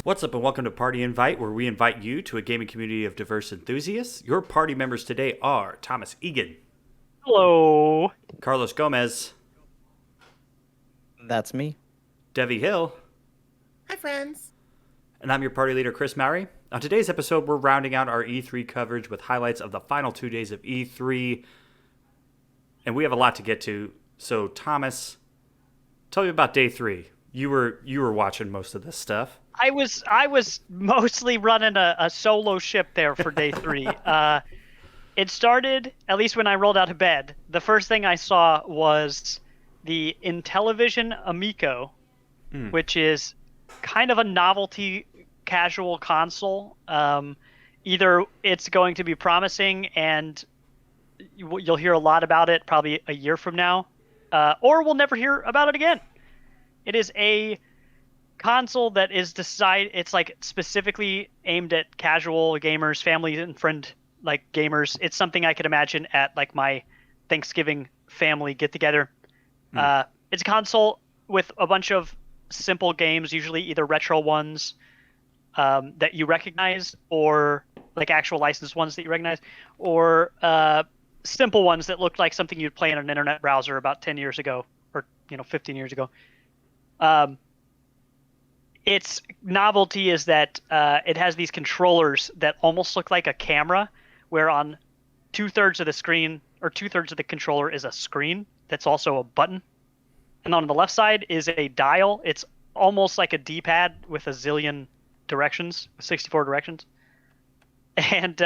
What's up and welcome to Party Invite, where we invite you to a gaming community of diverse enthusiasts. Your party members today are Thomas Egan. Hello. Carlos Gomez. That's me. Devi Hill. Hi, friends. And I'm your party leader, Chris Mowry. On today's episode, we're rounding out our E3 coverage with highlights of the final 2 days of E3. And we have a lot to get to. So, Thomas, tell me about day 3. You were watching most of this stuff. I was mostly running a solo ship there for day 3. It started, at least when I rolled out of bed, the first thing I saw was the Intellivision Amico, which is kind of a novelty casual console. Either it's going to be promising and you'll hear a lot about it probably a year from now, or we'll never hear about it again. It is a console that is it's like specifically aimed at casual gamers, family and friend like gamers. It's something I could imagine at like my Thanksgiving family get together. It's a console with a bunch of simple games, usually either retro ones that you recognize, or like actual licensed ones that you recognize, or simple ones that looked like something you'd play in an internet browser about 10 years ago, or 15 years ago. Its novelty is that it has these controllers that almost look like a camera, where on 2/3 of the screen, or 2/3 of the controller, is a screen that's also a button. And on the left side is a dial. It's almost like a D-pad with a zillion directions, 64 directions. And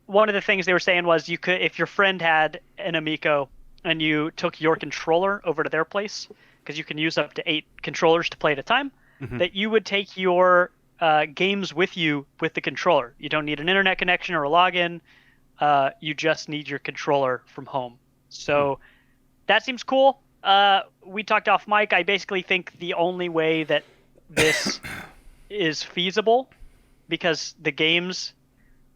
one of the things they were saying was you could, if your friend had an Amico and you took your controller over to their place, because you can use up to 8 controllers to play at a time, that you would take your games with you with the controller. You don't need an internet connection or a login. You just need your controller from home. So that seems cool. We talked off mic. I basically think the only way that this is feasible, because the games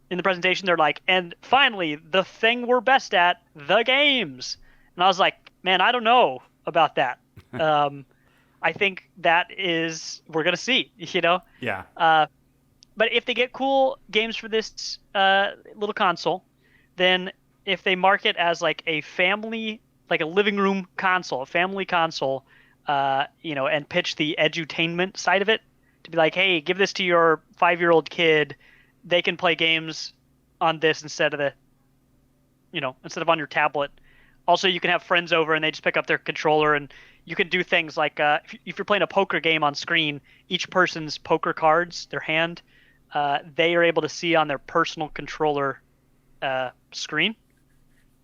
in the presentation, they're like, and finally, the thing we're best at, the games. And I was like, man, I don't know about that. I think that is, we're going to see, Yeah. But if they get cool games for this little console, then if they market as like a family, like a living room console, a family console, and pitch the edutainment side of it to be like, hey, give this to your 5-year-old kid. They can play games on this instead of on your tablet. Also, you can have friends over and they just pick up their controller, and you can do things like if you're playing a poker game on screen, each person's poker cards, their hand, they are able to see on their personal controller screen.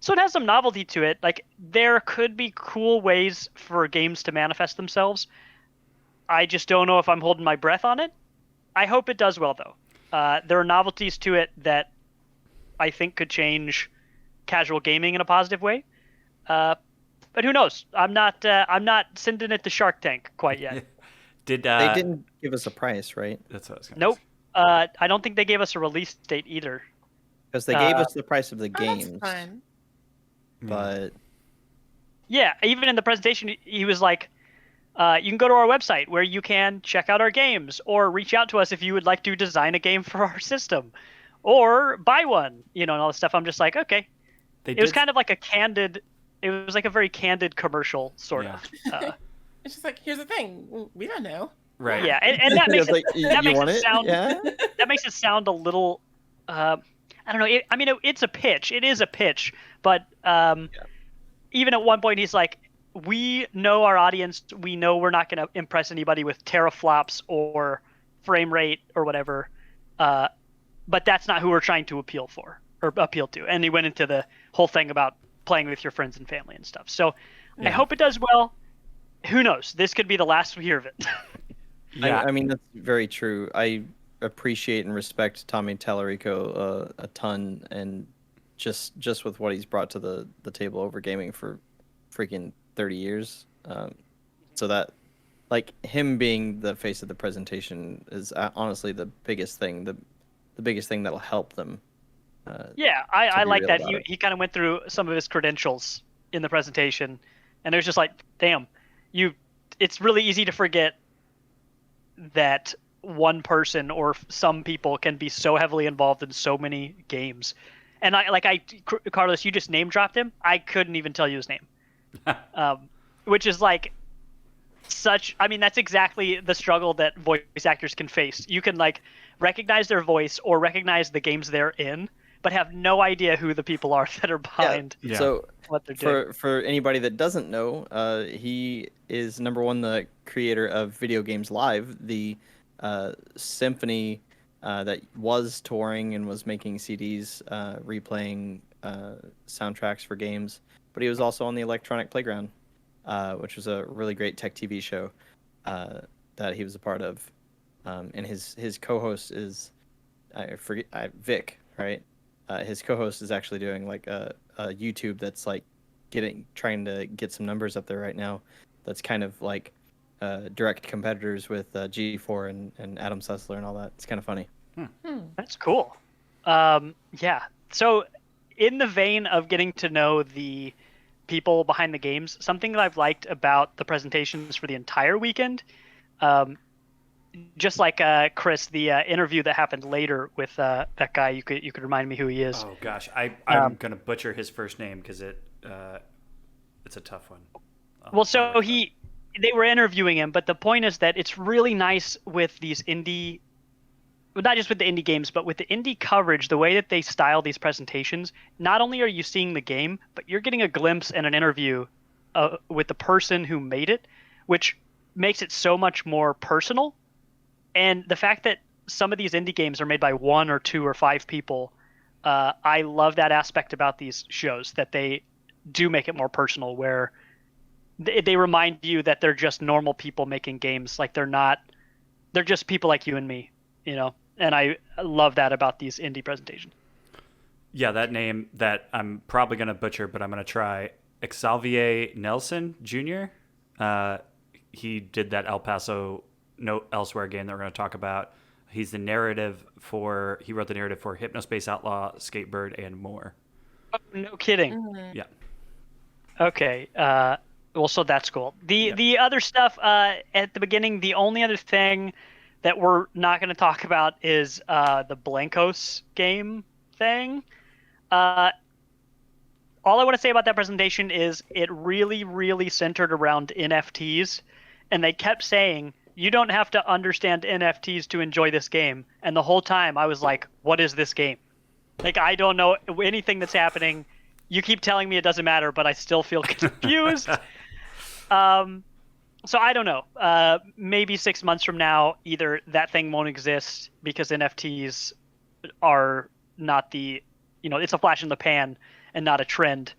So it has some novelty to it. Like, there could be cool ways for games to manifest themselves. I just don't know if I'm holding my breath on it. I hope it does well, though. There are novelties to it that I think could change casual gaming in a positive way. But who knows? I'm not sending it to Shark Tank quite yet. They didn't give us a price, right? That's what I was going to say. Nope. I don't think they gave us a release date either. Because they gave us the price of the games. That's fine. But yeah, even in the presentation, he was like, you can go to our website where you can check out our games, or reach out to us if you would like to design a game for our system, or buy one, and all this stuff. I'm just like, okay. It was kind of like it was like a very candid commercial, sort of. It's just like, here's the thing, we don't know. Right. Yeah, and that makes it that makes it sound a little, I don't know. It's a pitch. It is a pitch, but even at one point he's like, we know our audience. We know we're not going to impress anybody with teraflops or frame rate or whatever, but that's not who we're trying to appeal to. And he went into the whole thing about playing with your friends and family and stuff. So I hope it does well. Who knows? This could be the last we hear of it. Yeah, I mean, that's very true. I appreciate and respect Tommy Tallarico a ton, and just with what he's brought to the table over gaming for freaking 30 years. So that, like, him being the face of the presentation is honestly the biggest thing. The biggest thing that'll help them. I like that. He kind of went through some of his credentials in the presentation, and it was just like, damn, it's really easy to forget that one person or some people can be so heavily involved in so many games. And Carlos, you just name dropped him. I couldn't even tell you his name. Which is like that's exactly the struggle that voice actors can face. You can like recognize their voice or recognize the games they're in, but have no idea who the people are that are behind So what they're doing. For anybody that doesn't know, he is number one, the creator of Video Games Live, the symphony that was touring and was making CDs, replaying soundtracks for games. But he was also on the Electronic Playground, which was a really great tech TV show that he was a part of. And his co-host is Vic, right? His co-host is actually doing like a YouTube that's like trying to get some numbers up there right now. That's kind of like direct competitors with G4 and Adam Sessler and all that. It's kind of funny. That's cool. Yeah. So in the vein of getting to know the people behind the games, something that I've liked about the presentations for the entire weekend, just like Chris, the interview that happened later with that guy, you could remind me who he is. Oh gosh, I'm gonna butcher his first name because it's a tough one. They were interviewing him, but the point is that it's really nice with these indie, not just with the indie games, but with the indie coverage, the way that they style these presentations. Not only are you seeing the game, but you're getting a glimpse and an interview with the person who made it, which makes it so much more personal. And the fact that some of these indie games are made by 1 or 2 or 5 people, I love that aspect about these shows, that they do make it more personal, where they remind you that they're just normal people making games. Like they're just people like you and me, and I love that about these indie presentations. Yeah, that name that I'm probably going to butcher, but I'm going to try. Xavier Nelson Jr. He did that El Paso No Elsewhere game that we're going to talk about. He wrote the narrative for Hypnospace Outlaw, Skatebird, and more. Oh, no kidding. Mm-hmm. Yeah. Okay. Well, so that's cool. The other stuff at the beginning, the only other thing that we're not going to talk about is the Blancos game thing. All I want to say about that presentation is it really, really centered around NFTs, and they kept saying, you don't have to understand NFTs to enjoy this game. And the whole time I was like, what is this game? Like, I don't know anything that's happening. You keep telling me it doesn't matter, but I still feel confused. So I don't know. Maybe 6 months from now, either that thing won't exist because NFTs are not it's a flash in the pan and not a trend.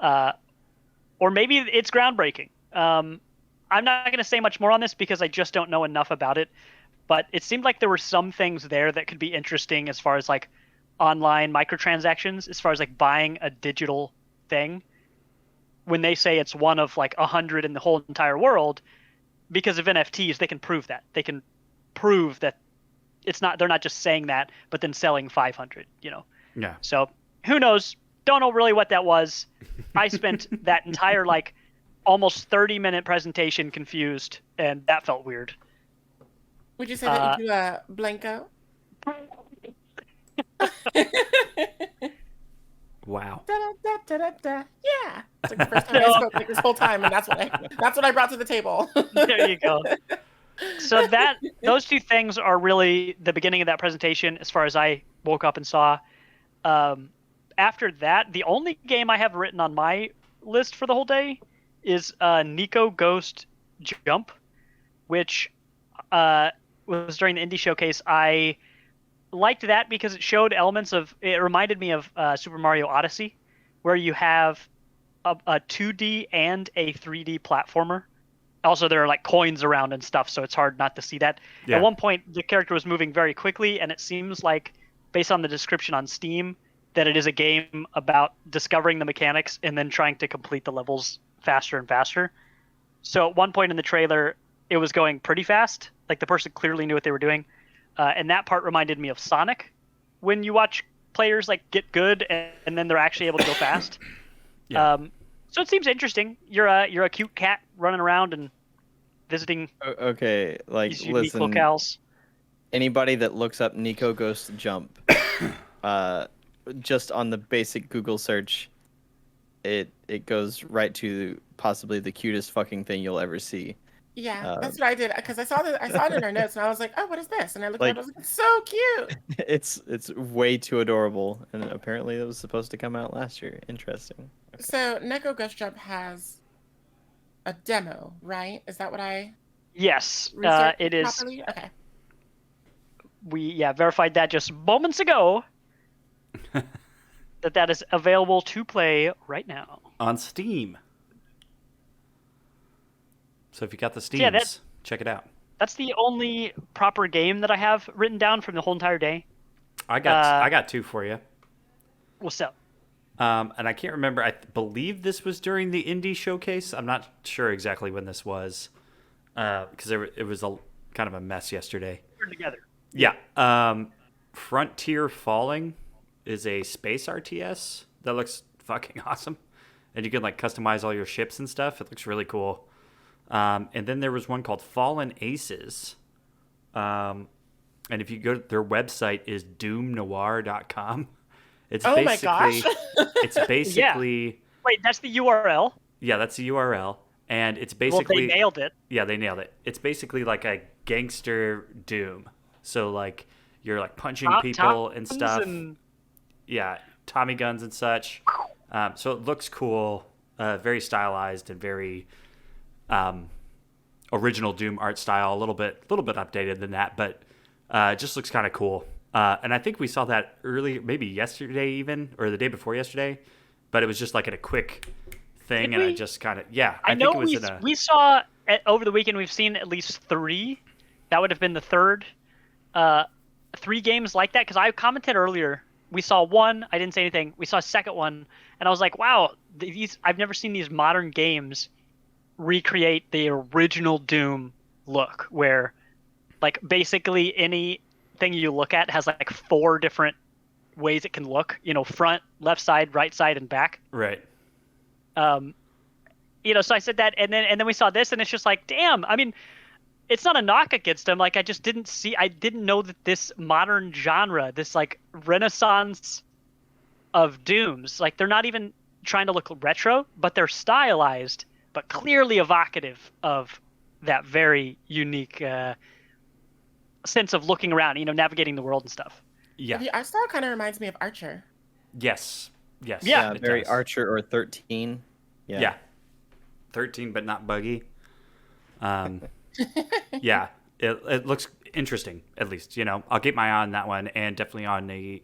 Or maybe it's groundbreaking. I'm not going to say much more on this because I just don't know enough about it. But it seemed like there were some things there that could be interesting as far as like online microtransactions, as far as like buying a digital thing. When they say it's one of like 100 in the whole entire world, because of NFTs, they can prove that. They can prove that they're not just saying that, but then selling 500, Yeah. So who knows? Don't know really what that was. I spent that entire like almost 30-minute presentation confused, and that felt weird. Would you say that you do a Blanco? Wow. Da-da-da-da-da. Yeah. It's like the first time I spoke like this whole time, and that's what I brought to the table. There you go. So those two things are really the beginning of that presentation as far as I woke up and saw. After that, the only game I have written on my list for the whole day is Nico Ghost Jump, which was during the Indie Showcase. I liked that because it showed elements of, it reminded me of Super Mario Odyssey, where you have a 2D and a 3D platformer. Also, there are like coins around and stuff, so it's hard not to see that. Yeah. At one point, the character was moving very quickly, and it seems like, based on the description on Steam, that it is a game about discovering the mechanics and then trying to complete the levels faster and faster. So at one point in the trailer, it was going pretty fast. Like the person clearly knew what they were doing. And that part reminded me of Sonic, when you watch players like get good and then they're actually able to go fast. Yeah. So it seems interesting. You're a cute cat running around and visiting Okay, like these unique listen, locales. anybody that looks up Nico Goes to Jump, just on the basic Google search, it goes right to possibly the cutest fucking thing you'll ever see. Yeah, that's what I did because I saw it in our notes and I was like, oh, what is this? And I looked at it, Like- I was like, it's so cute. It's way too adorable, and apparently it was supposed to come out last year. Interesting. Okay. So Neko Ghost Jump has a demo, right? Is that what I Yes, researched it is. properly? Okay. We verified that just moments ago. that is available to play right now. On Steam. So if you got the Steams, Yeah, check it out. That's the only proper game that I have written down from the whole entire day. I got two for you. What's up? And I can't remember. I believe this was during the indie showcase. I'm not sure exactly when this was, because it was kind of a mess yesterday. We're together. Yeah. Frontier Falling is a space RTS that looks fucking awesome, and you can like customize all your ships and stuff. It looks really cool. And then there was one called Fallen Aces. And if you go to their website is doomnoir.com. It's Oh my basically gosh. it's basically Wait, that's the URL. yeah, that's the URL. And it's Well, basically they nailed it. yeah, they nailed it. It's basically like a gangster Doom. So like you're like punching people and stuff. Yeah, Tommy guns and such. So it looks cool, very stylized and very original Doom art style. A little bit updated than that, but it just looks kind of cool. And I think we saw that earlier, maybe yesterday even, or the day before yesterday. But it was just like in a quick thing, Did and I we? just kind of I I think know it was we saw over the weekend. We've seen at least 3. That would have been the third. 3 games like that because I commented earlier. We saw one. I didn't say anything. We saw a second one, and I was like, "Wow, I've never seen these modern games recreate the original Doom look, where like basically anything you look at has like 4 different ways it can look. You know, front, left side, right side, and back. right. You know, so I said that, and then we saw this, and it's just like, damn. I mean, it's not a knock against them. Like, I didn't know that this modern genre, this like renaissance of Dooms, like they're not even trying to look retro, but they're stylized, but clearly evocative of that very unique sense of looking around, you know, navigating the world and stuff. Yeah. The art style kind of reminds me of Archer. Yes. Yeah, Yeah, it very does. Archer or 13. Yeah. 13, but not buggy. Yeah, it looks interesting, at least. You know, I'll keep my eye on that one, and definitely on the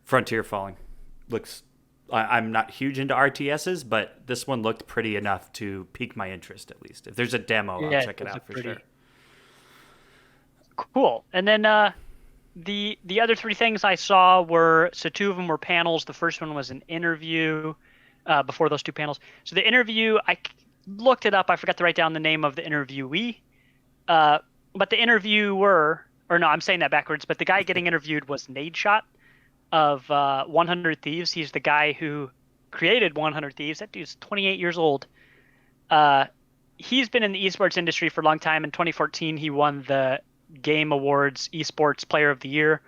Frontier Falling. I'm not huge into RTSs, but this one looked pretty enough to pique my interest, at least. If there's a demo, Yeah, I'll check it it's out for pretty- sure. Cool. And then the other 3 things I saw were, so 2 of them were panels. The first one was an interview before those 2 panels. So the interview, I looked it up. I forgot to write down the name of the interviewee. But the interviewer, or no, I'm saying that backwards, but the guy getting interviewed was Nadeshot of 100 Thieves. He's the guy who created 100 Thieves. That dude's 28 years old. He's been in the esports industry for a long time. In 2014, he won the Game Awards Esports Player of the Year.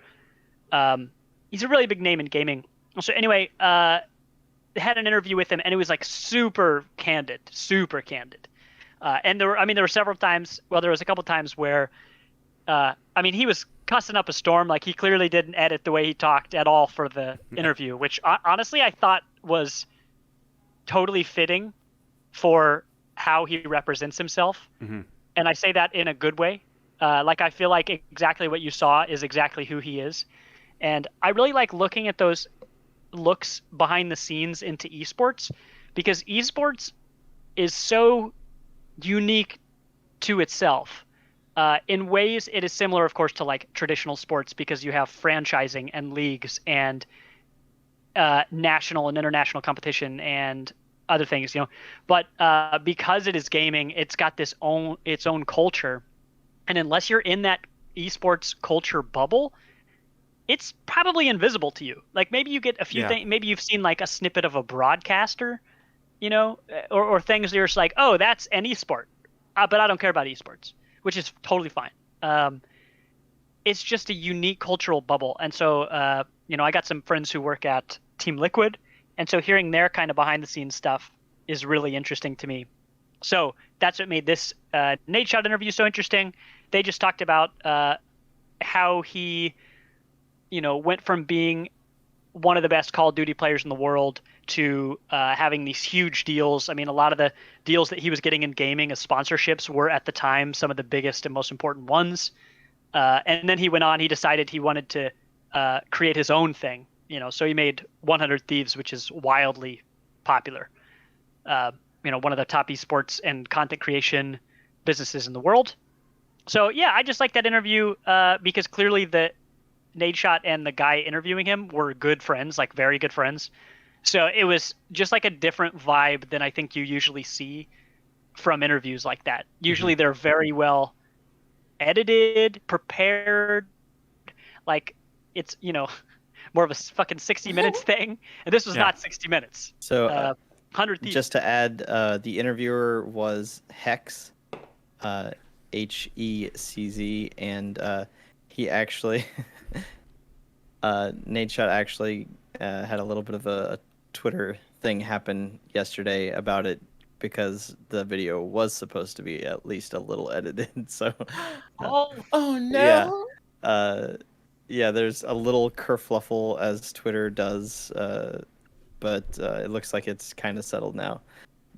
He's a really big name in gaming. So anyway, had an interview with him, and it was like super candid. And there were several times. Well, there was a couple times where, he was cussing up a storm. Like, he clearly didn't edit the way he talked at all for the interview, which honestly I thought was totally fitting for how he represents himself. Mm-hmm. And I say that in a good way. Like, I feel like exactly what you saw is exactly who he is. And I really like looking at those looks behind the scenes into esports, because esports is so unique to itself. In ways, it is similar, of course, to like traditional sports, because you have franchising and leagues and national and international competition and other things, you know. But because it is gaming, it's got its own culture. And unless you're in that esports culture bubble, it's probably invisible to you. Like, maybe you get a few things. Maybe you've seen like a snippet of a broadcaster or things that you're just like, oh, that's an esport, but I don't care about esports, which is totally fine. It's just a unique cultural bubble, and so I got some friends who work at Team Liquid, and so hearing their kind of behind the scenes stuff is really interesting to me. So that's what made this Nadeshot interview so interesting. They just talked about how he, went from being one of the best Call of Duty players in the world to having these huge deals. I mean, a lot of the deals that he was getting in gaming as sponsorships were at the time some of the biggest and most important ones. And then he went on, he decided he wanted to create his own thing, so he made 100 Thieves, which is wildly popular. One of the top esports and content creation businesses in the world. So yeah, I just like that interview because clearly the Nadeshot and the guy interviewing him were good friends, like very good friends. So it was just like a different vibe than I think you usually see from interviews like that. Usually they're very well edited, prepared, like it's more of a fucking 60 minutes thing, and this was not 60 minutes. So 100 Thieves. Just to add, the interviewer was Hex, HECZ, and he actually Nadeshot actually had a little bit of a Twitter thing happen yesterday about it, because the video was supposed to be at least a little edited. So oh no. Yeah, there's a little kerfluffle, as Twitter does, but it looks like it's kind of settled now.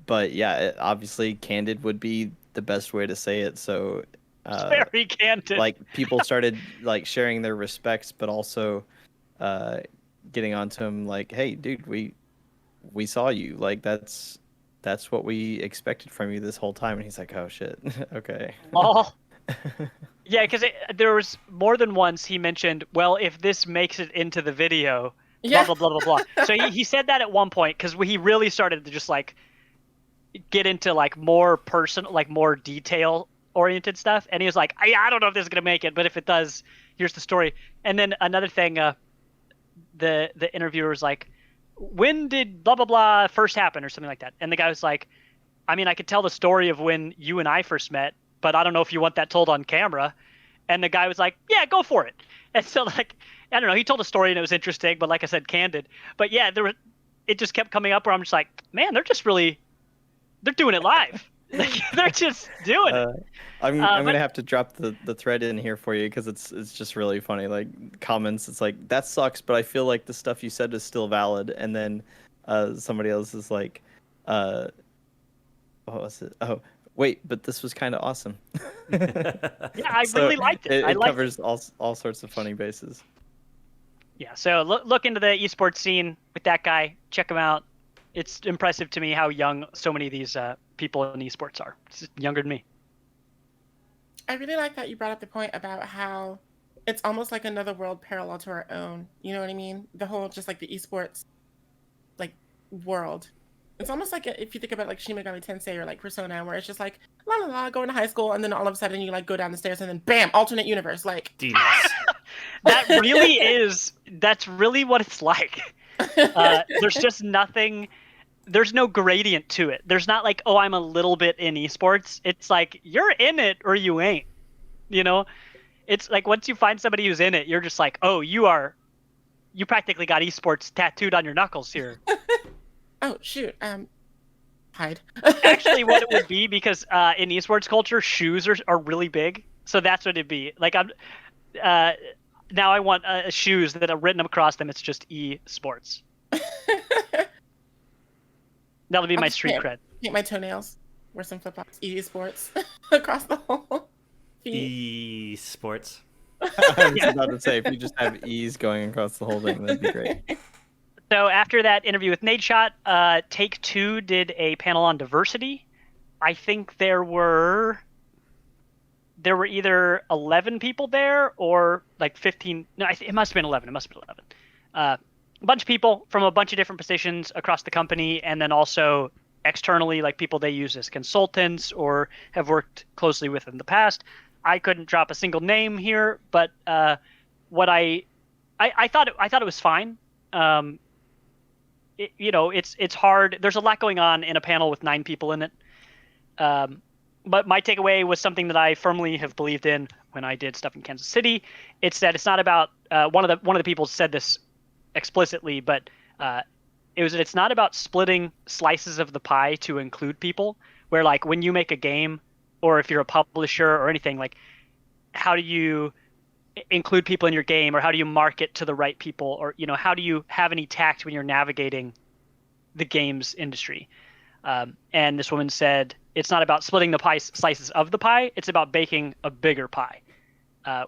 But yeah, obviously candid would be the best way to say it. So very candid. Like people started like sharing their respects, but also getting onto him like, hey dude, we saw you, like that's what we expected from you this whole time. And he's like, oh shit. Okay. Oh. Yeah, because there was more than once he mentioned, well, if this makes it into the video, blah, blah, blah, blah, blah. So he said that at one point, because he really started to just like get into like more personal, like more detail oriented stuff. And he was like, I don't know if this is going to make it, but if it does, here's the story. And then another thing, the interviewer was like, when did blah, blah, blah first happen or something like that? And the guy was like, I mean, I could tell the story of when you and I first met, but I don't know if you want that told on camera. And the guy was like, yeah, go for it. And so like, I don't know, he told a story and it was interesting, but like I said, candid. But yeah, it just kept coming up where I'm just like, man, they're doing it live. Like, they're just doing it. I'm gonna have to drop the thread in here for you, because it's just really funny. Like comments, it's like, that sucks, but I feel like the stuff you said is still valid. And then somebody else is like, what was it? Oh, wait, but this was kind of awesome. Yeah, I really liked it. It covers all sorts of funny bases. Yeah, so look into the esports scene with that guy. Check him out. It's impressive to me how young so many of these people in esports are. It's younger than me. I really like that you brought up the point about how it's almost like another world parallel to our own. You know what I mean? The whole, just like the esports like world. It's almost like if you think about like Shin Megami Tensei or like Persona, where it's just like la la la, going to high school, and then all of a sudden you like go down the stairs and then bam, alternate universe, like Dinos. That's really what it's like. There's just nothing. There's no gradient to it. There's not like, oh, I'm a little bit in esports. It's like, you're in it or you ain't. It's like, once you find somebody who's in it, you're just like, oh, you practically got esports tattooed on your knuckles here. Oh shoot, hide. Actually, what it would be, because in esports culture, shoes are really big, so that's what it'd be. Like, I'm now I want shoes that are written across them. It's just esports. That'll be my street cred. Paint my toenails. Wear some flip flops. Esports across the whole feet. Esports. I was about to say, if you just have E's going across the whole thing, that'd be great. So after that interview with Nadeshot, Take-Two did a panel on diversity. I think there were either 11 people there or like 15. No, it must have been 11. A bunch of people from a bunch of different positions across the company, and then also externally, like people they use as consultants or have worked closely with in the past. I couldn't drop a single name here, but what I thought it was fine. it's hard. There's a lot going on in a panel with 9 people in it. But my takeaway was something that I firmly have believed in when I did stuff in Kansas City. It's that it's not about one of the people said this explicitly, but it's not about splitting slices of the pie to include people. Where like when you make a game, or if you're a publisher or anything, like how do you include people in your game, or how do you market to the right people, or how do you have any tact when you're navigating the games industry? And this woman said it's not about splitting the pie slices of the pie, it's about baking a bigger pie.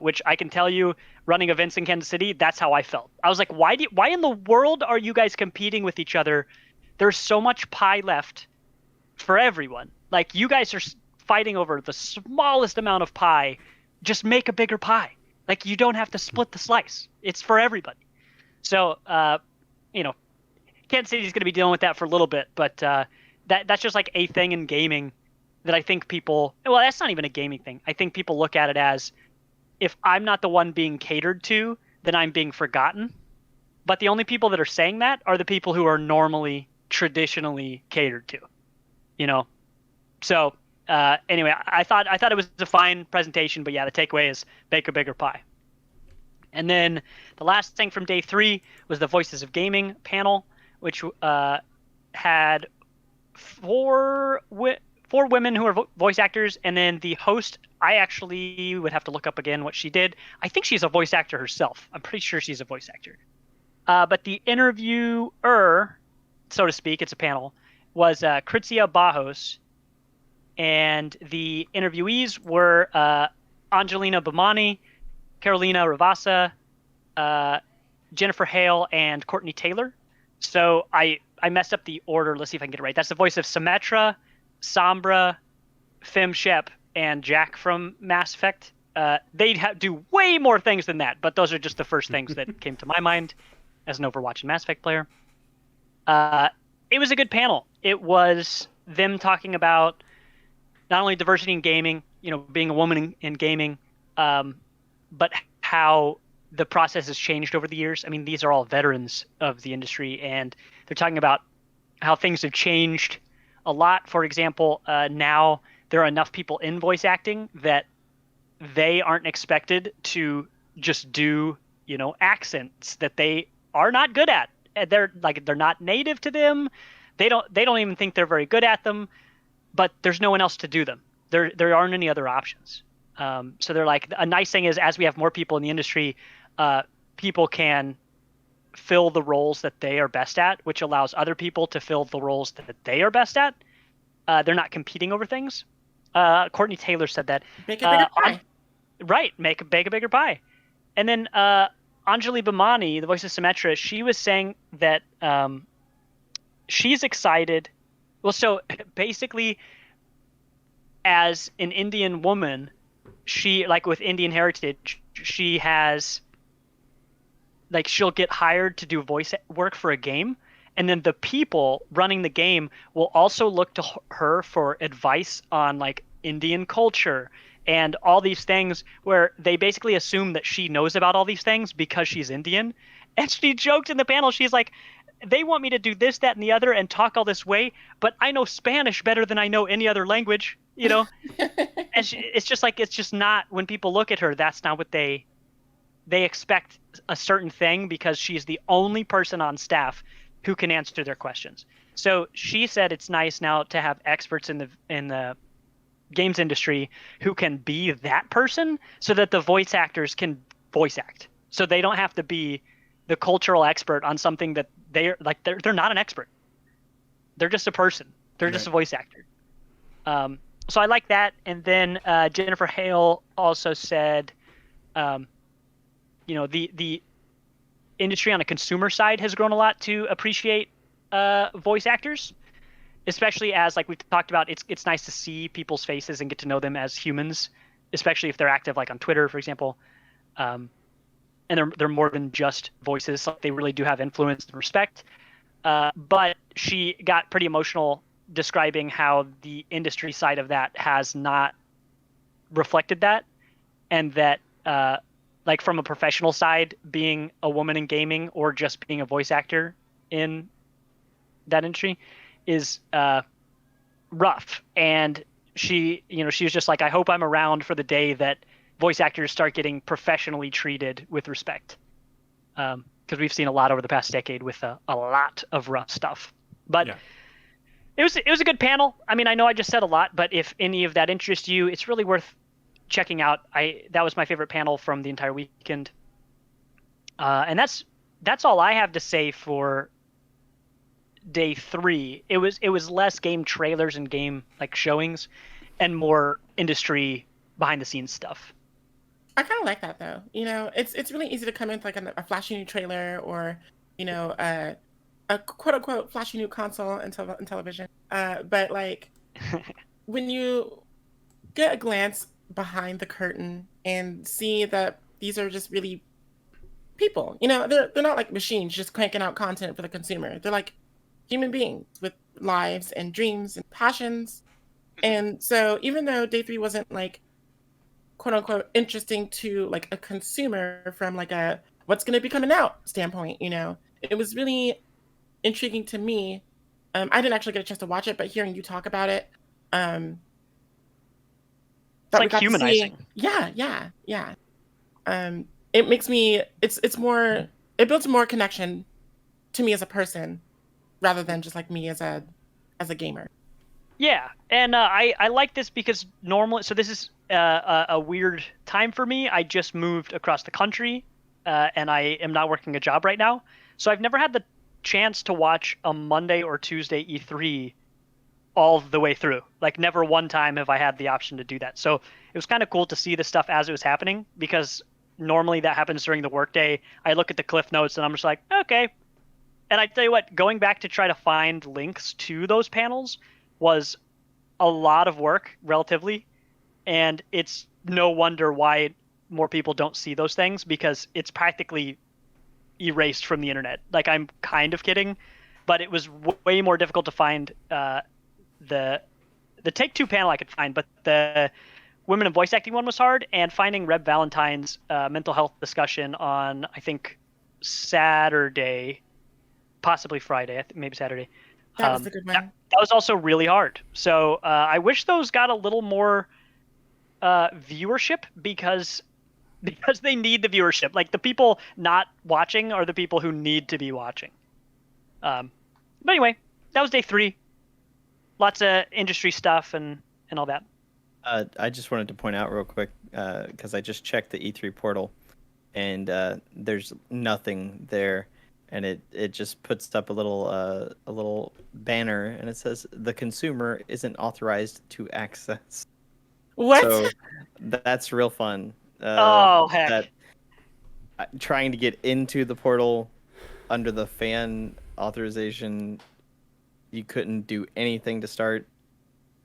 Which I can tell you, running events in Kansas City, that's how I felt. I was like, why in the world are you guys competing with each other? There's so much pie left for everyone. Like, you guys are fighting over the smallest amount of pie. Just make a bigger pie. Like, you don't have to split the slice. It's for everybody. So, Kansas City is going to be dealing with that for a little bit, but that's just like a thing in gaming that I think people. Well, that's not even a gaming thing. I think people look at it as, if I'm not the one being catered to, then I'm being forgotten. But the only people that are saying that are the people who are normally, traditionally catered to. So anyway, I thought it was a fine presentation, but yeah, the takeaway is bake a bigger pie. And then the last thing from day 3 was the Voices of Gaming panel, which had 4 women who are voice actors, and then the host. I actually would have to look up again what she did. I think she's a voice actor herself. I'm pretty sure she's a voice actor. But the interviewer, so to speak, it's a panel, was Kritzia Bajos, and the interviewees were Angelina Bamani, Carolina Ravassa, Jennifer Hale, and Courtney Taylor. So I messed up the order. Let's see if I can get it right. That's the voice of Symmetra, Sombra, Fem Shep, and Jack from Mass Effect. They'd do way more things than that, but those are just the first things that came to my mind as an Overwatch and Mass Effect player. It was a good panel. It was them talking about not only diversity in gaming, being a woman in gaming, but how the process has changed over the years. I mean, these are all veterans of the industry, and they're talking about how things have changed a lot. For example, now there are enough people in voice acting that they aren't expected to just do, accents that they are not good at. They're not native to them. They don't even think they're very good at them, but there's no one else to do them. There aren't any other options. So they're like, a nice thing is, as we have more people in the industry, people can fill the roles that they are best at, which allows other people to fill the roles that they are best at. They're not competing over things. Courtney Taylor said that. Make a bigger pie. Right, bake a bigger pie. And then Anjali Bhamani, the voice of Symmetra, she was saying that she's excited. Well, so basically, as an Indian woman, she, like with Indian heritage, she has, like, she'll get hired to do voice work for a game. And then the people running the game will also look to her for advice on, like, Indian culture and all these things, where they basically assume that she knows about all these things because she's Indian. And she joked in the panel, she's like, they want me to do this, that, and the other and talk all this way, but I know Spanish better than I know any other language, And it's just not, when people look at her, that's not what they expect a certain thing, because she's the only person on staff who can answer their questions. So she said it's nice now to have experts in the games industry who can be that person, so that the voice actors can voice act. So they don't have to be the cultural expert on something that they're not an expert. They're just a person. They're just a voice actor. So I like that. And then Jennifer Hale also said, the industry on a consumer side has grown a lot to appreciate voice actors, especially as, like we've talked about, it's nice to see people's faces and get to know them as humans, especially if they're active, like on Twitter, for example. And they're more than just voices. So they really do have influence and respect. But she got pretty emotional describing how the industry side of that has not reflected that, and that like from a professional side, being a woman in gaming or just being a voice actor in that industry is rough. And she was just like, I hope I'm around for the day that voice actors start getting professionally treated with respect. Because we've seen a lot over the past decade with a lot of rough stuff. But Yeah. it was a good panel. I mean, I know I just said a lot, but if any of that interests you, it's really worth checking out. That was my favorite panel from the entire weekend. And that's all I have to say for day 3. It was less game trailers and game like showings, and more industry behind the scenes stuff. I kind of like that though. It's really easy to come in with like a flashy new trailer or a quote unquote flashy new console and television. But like when you get a glance behind the curtain and see that these are just really people, they're not like machines just cranking out content for the consumer. They're like human beings with lives and dreams and passions. And so even though day 3 wasn't like quote unquote interesting to like a consumer from like a what's going to be coming out standpoint, it was really intriguing to me. I didn't actually get a chance to watch it, but hearing you talk about it, it's like humanizing. Yeah. It makes me. It's more. It builds more connection to me as a person, rather than just like me as a gamer. Yeah, and I like this because normally, so this is a weird time for me. I just moved across the country, and I am not working a job right now, so I've never had the chance to watch a Monday or Tuesday E3 all the way through. Like never one time have I had the option to do that. So it was kind of cool to see the stuff as it was happening, because normally that happens during the workday. I look at the cliff notes and I'm just like, okay. And I tell you what, going back to try to find links to those panels was a lot of work relatively, and it's no wonder why more people don't see those things, because it's practically erased from the internet. Like, I'm kind of kidding, but it was way more difficult to find the Take-Two panel I could find, but the women in voice acting one was hard, and finding Reb Valentine's mental health discussion on, I think, Saturday, possibly Friday, maybe Saturday. That was a good one. That was also really hard. So I wish those got a little more viewership, because they need the viewership. Like, the people not watching are the people who need to be watching. But anyway, that was day 3. Lots of industry stuff and all that. I just wanted to point out real quick, because I just checked the E3 portal, and there's nothing there, and it just puts up a little banner, and it says the consumer isn't authorized to access. What? So that's real fun. Oh, heck. Trying to get into the portal under the fan authorization, you couldn't do anything to start.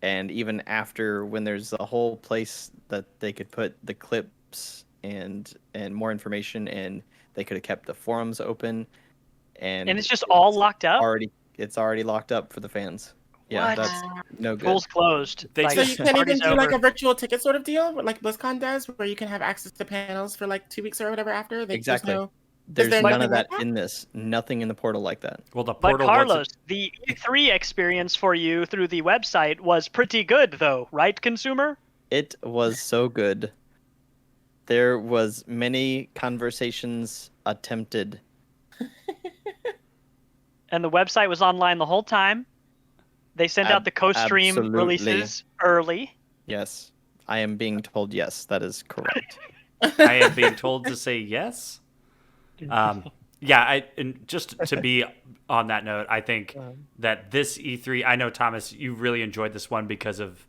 And even after, when there's a whole place that they could put the clips and more information, and they could have kept the forums open, and it's just all locked up? It's already locked up for the fans. Yeah, What? that's no good. Polls closed. They Like, So you can't even party's do like over. a virtual ticket sort of deal, like BlizzCon does, where you can have access to panels for like 2 weeks or whatever after. Exactly. There's There's there none of nothing that like that? in this. Nothing in the portal like that. Well, the But portal Carlos, the E3 experience for you through the website was pretty good, though, right, consumer? It was so good. There was many conversations attempted. And the website was online the whole time. They sent out the co-stream absolutely. releases early. Yes, I am being told yes. That is correct. I am being told to say yes. Yeah, and just to be on that note, I think that this E3, I know, Thomas, you really enjoyed this one because of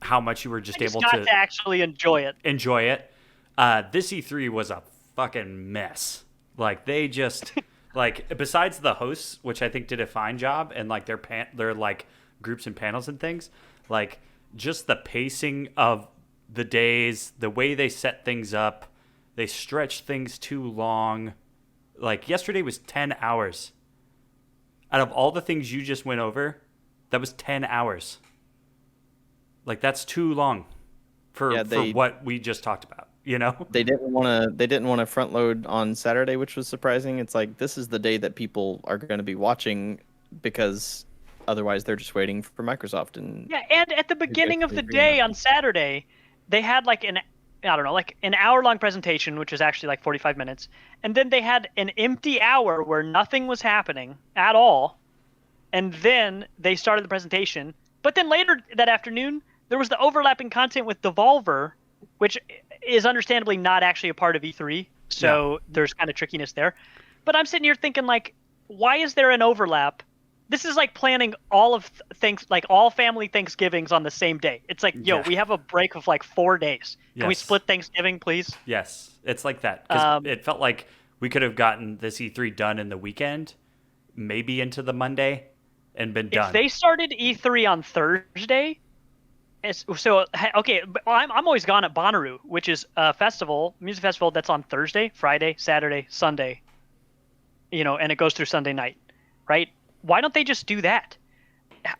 how much you were just able got to actually enjoy it. This E3 was a fucking mess. Like, they just like, besides the hosts, which I think did a fine job, and like their like groups and panels and things, like just the pacing of the days, the way they set things up, they stretched things too long. Like, yesterday was 10 hours. Out of all the things you just went over, that was 10 hours. Like, that's too long for what we just talked about, you know? They didn't want to front load on Saturday, which was surprising. It's like, this is the day that people are going to be watching because otherwise they're just waiting for Microsoft. And Yeah, and at the beginning of the agree on day on Saturday, they had like an hour-long presentation, which was actually like 45 minutes, and then they had an empty hour where nothing was happening at all, and then they started the presentation. But then later that afternoon, there was the overlapping content with Devolver, which is understandably not actually a part of E3, so there's kind of trickiness there. But I'm sitting here thinking, like, why is there an overlap? This is like planning all of things, like all family Thanksgivings on the same day. It's like, yo, we have a break of like 4 days. Can we split Thanksgiving, please? Yes, it's like that. Because it felt like we could have gotten this E3 done in the weekend, maybe into the Monday, and been done. If they started E3 on Thursday, I'm always gone at Bonnaroo, which is a music festival that's on Thursday, Friday, Saturday, Sunday, and it goes through Sunday night, right? Why don't they just do that?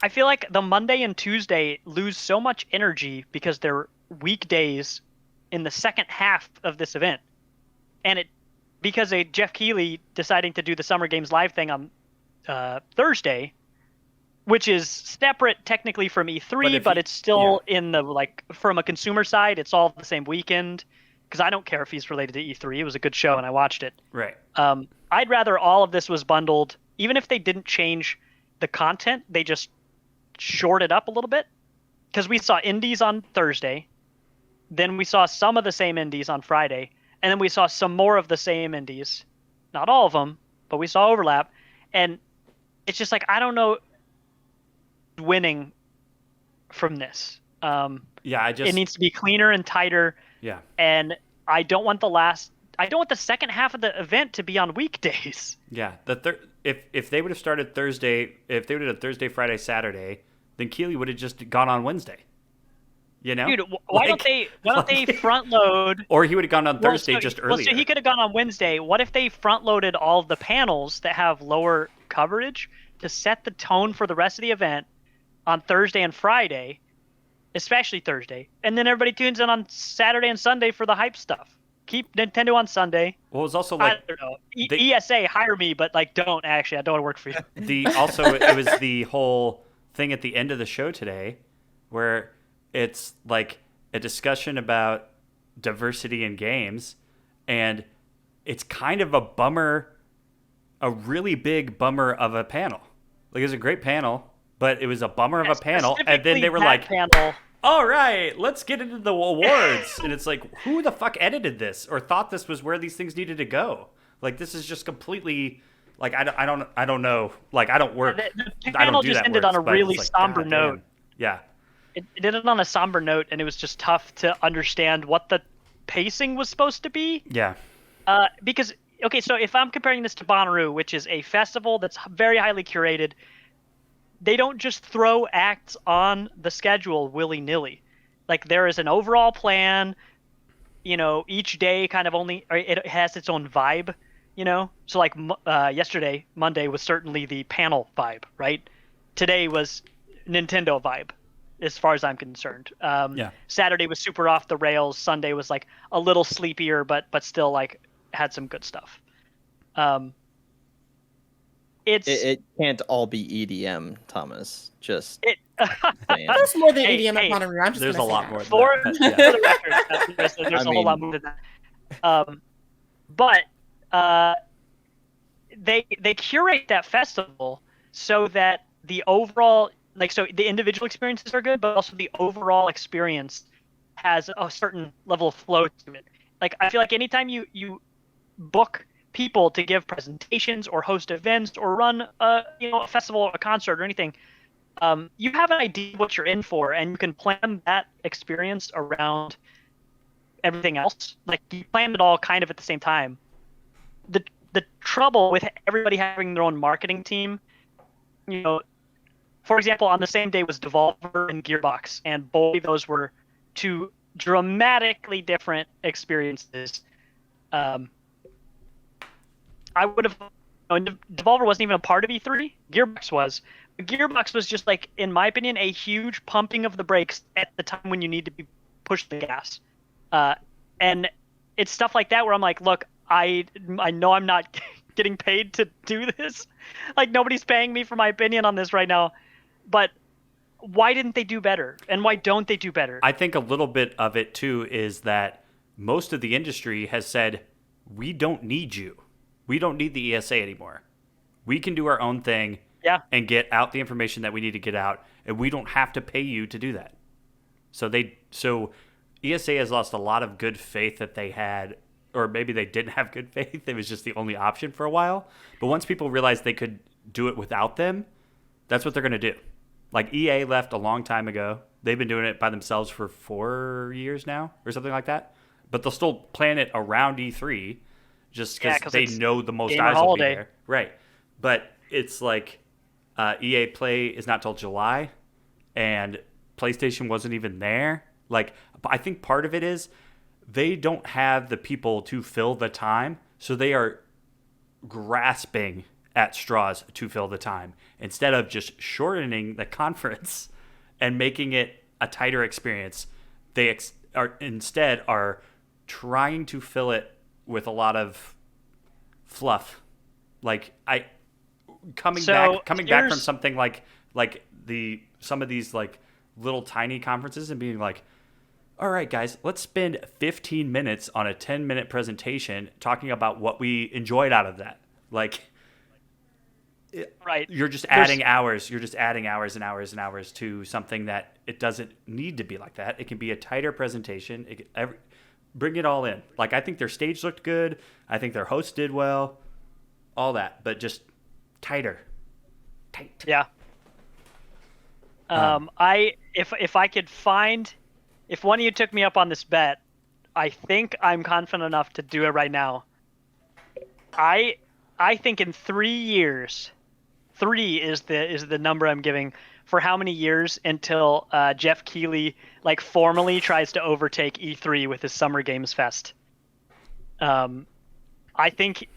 I feel like the Monday and Tuesday lose so much energy because they're weekdays in the second half of this event. And because of Jeff Keighley deciding to do the Summer Games Live thing on Thursday, which is separate technically from E3, but it's still in the, like, from a consumer side, it's all the same weekend. Because I don't care if he's related to E3. It was a good show and I watched it. Right. I'd rather all of this was bundled. Even if they didn't change the content, they just shorted up a little bit. Because we saw indies on Thursday, then we saw some of the same indies on Friday, and then we saw some more of the same indies. Not all of them, but we saw overlap. And it's just like, I don't know, winning from this. It needs to be cleaner and tighter. Yeah. And I don't want the second half of the event to be on weekdays. Yeah, if they would have started Thursday, if they would have done Thursday, Friday, Saturday, then Keighley would have just gone on Wednesday. Dude, why don't they front load? Or he would have gone on Thursday earlier. Well, so he could have gone on Wednesday. What if they front loaded all of the panels that have lower coverage to set the tone for the rest of the event on Thursday and Friday, especially Thursday, and then everybody tunes in on Saturday and Sunday for the hype stuff? Keep Nintendo on Sunday. Well, it was also like, I don't know. ESA, hire me, but like, don't actually. I don't want to work for you. It was the whole thing at the end of the show today, where it's like a discussion about diversity in games, and it's kind of a bummer, a really big bummer of a panel. Like, it was a great panel, but it was a bummer of a panel, and then they were like, panel. all right, let's get into the awards. And it's like, who the fuck edited this or thought this was where these things needed to go? Like, this is just completely, like, I don't know. Like, I don't work. The panel just ended on a really somber note. Yeah. It ended on a somber note, and it was just tough to understand what the pacing was supposed to be. Yeah. Because, okay, so if I'm comparing this to Bonnaroo, which is a festival that's very highly curated, they don't just throw acts on the schedule willy-nilly. Like, there is an overall plan, each day kind of it has its own vibe, So, like, yesterday, Monday, was certainly the panel vibe, right? Today was Nintendo vibe, as far as I'm concerned. Saturday was super off the rails. Sunday was, like, a little sleepier, but still, like, had some good stuff. It can't all be EDM, Thomas. Just saying. There's more than EDM at Bonnaroo. I'm just there's a lot more. For the record, there's a whole lot more than that. But they curate that festival so that the overall, so the individual experiences are good, but also the overall experience has a certain level of flow to it. Like, I feel like anytime you book people to give presentations or host events or run a festival or a concert or anything, you have an idea what you're in for, and you can plan that experience around everything else. Like, you plan it all kind of at the same time. The trouble with everybody having their own marketing team, for example, on the same day was Devolver and Gearbox, and boy, those were two dramatically different experiences. I would have. Devolver wasn't even a part of E3. Gearbox was. Gearbox was just, like, in my opinion, a huge pumping of the brakes at the time when you need to be pushed the gas. And it's stuff like that where I'm like, look, I know I'm not getting paid to do this. Like, nobody's paying me for my opinion on this right now. But why didn't they do better? And why don't they do better? I think a little bit of it too is that most of the industry has said, we don't need you. We don't need the ESA anymore. We can do our own thing and get out the information that we need to get out, and we don't have to pay you to do that. So ESA has lost a lot of good faith that they had, or maybe they didn't have good faith. It was just the only option for a while. But once people realized they could do it without them, that's what they're going to do. Like EA left a long time ago. They've been doing it by themselves for 4 years now or something like that. But they'll still plan it around E3 just because they know the most eyes will be there. Right. But it's like EA Play is not till July, and PlayStation wasn't even there. Like, I think part of it is they don't have the people to fill the time, so they are grasping at straws to fill the time instead of just shortening the conference and making it a tighter experience. They instead are trying to fill it with a lot of fluff. Like coming back from something like some of these like little tiny conferences and being like, all right, guys, let's spend 15 minutes on a 10-minute presentation talking about what we enjoyed out of that. Like, right. You're just adding hours. You're just adding hours and hours and hours to something that it doesn't need to be like that. It can be a tighter presentation. Bring it all in. Like, I think their stage looked good. I think their host did well. All that, but just tighter. Tight. Yeah. If one of you took me up on this bet, I think I'm confident enough to do it right now. I think in 3 years, 3 is the number I'm giving for how many years until Jeff Keighley like formally tries to overtake E3 with his Summer Games Fest. I think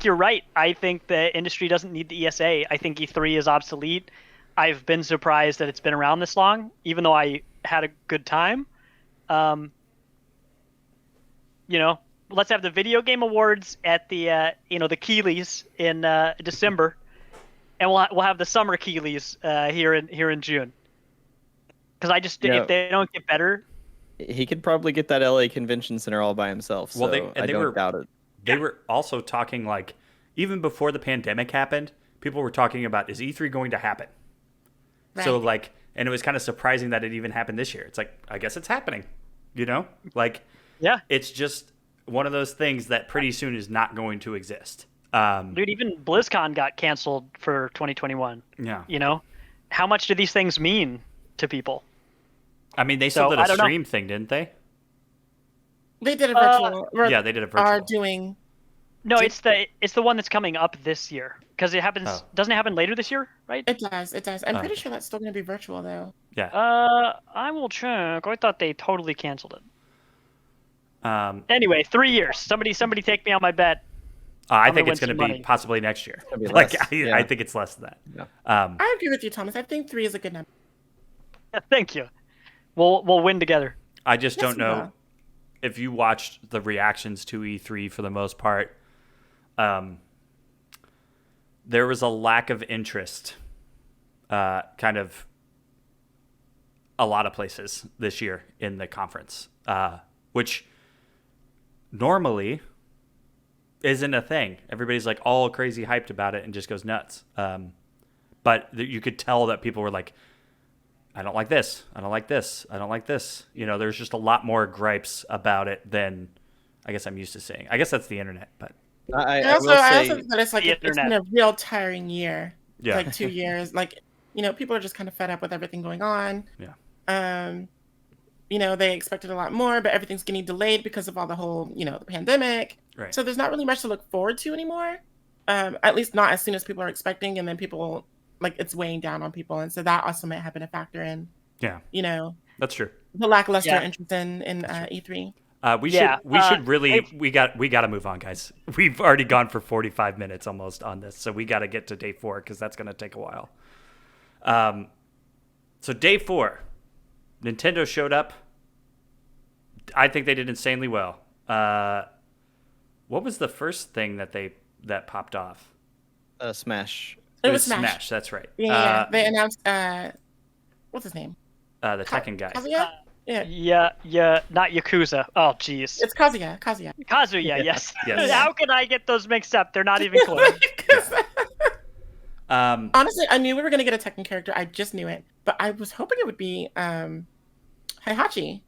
you're right. I think the industry doesn't need the ESA. I think E3 is obsolete. I've been surprised that it's been around this long, even though I had a good time. Let's have the video game awards at the the Keighleys in December, and we'll have the summer Keighleys here in June. Because if they don't get better, he could probably get that LA Convention Center all by himself. So I don't doubt it. They were also talking, like, even before the pandemic happened, people were talking about, is E3 going to happen? Right. So, like, and it was kind of surprising that it even happened this year. It's like, I guess it's happening, Like, yeah, it's just one of those things that pretty soon is not going to exist. Dude, even BlizzCon got canceled for 2021. Yeah. How much do these things mean to people? I mean, they still did a stream thing, didn't they? They did a virtual. Yeah, they did a virtual. Are doing. No, it's the one that's coming up this year because it happens. Oh. Doesn't it happen later this year, right? It does. I'm pretty sure that's still going to be virtual though. Yeah. I will check. I thought they totally canceled it. Anyway, 3 years. Somebody take me on my bet. I think it's going to be possibly next year. I think it's less than that. Yeah. I agree with you, Thomas. I think 3 is a good number. Thank you. We'll win together. I just don't know if you watched the reactions to E3 for the most part. There was a lack of interest, kind of a lot of places this year in the conference, which normally isn't a thing. Everybody's like all crazy hyped about it and just goes nuts. But you could tell that people were like, I don't like this. I don't like this. I don't like this. There's just a lot more gripes about it than I guess I'm used to seeing. I guess that's the internet, but I also think that it's like it's been a real tiring year. Yeah. Like 2 years. Like, people are just kind of fed up with everything going on. Yeah. They expected a lot more, but everything's getting delayed because of all the whole, the pandemic. Right. So there's not really much to look forward to anymore. At least not as soon as people are expecting, and then people it's weighing down on people, and so that also might have been a factor in. Yeah. That's true. The lackluster interest in E3. We should really we got to move on, guys. We've already gone for 45 minutes almost on this, so we got to get to day 4 because that's going to take a while. So day 4, Nintendo showed up. I think they did insanely well. What was the first thing that they that popped off? Smash. It was Smash. That's right. Yeah. They announced what's his name? The Tekken guy. Kazuya? Yeah, not Yakuza. Oh, jeez. It's Kazuya. Kazuya. Kazuya, yes. Yes. How can I get those mixed up? They're not even close. Honestly, I knew we were gonna get a Tekken character. I just knew it, but I was hoping it would be Heihachi.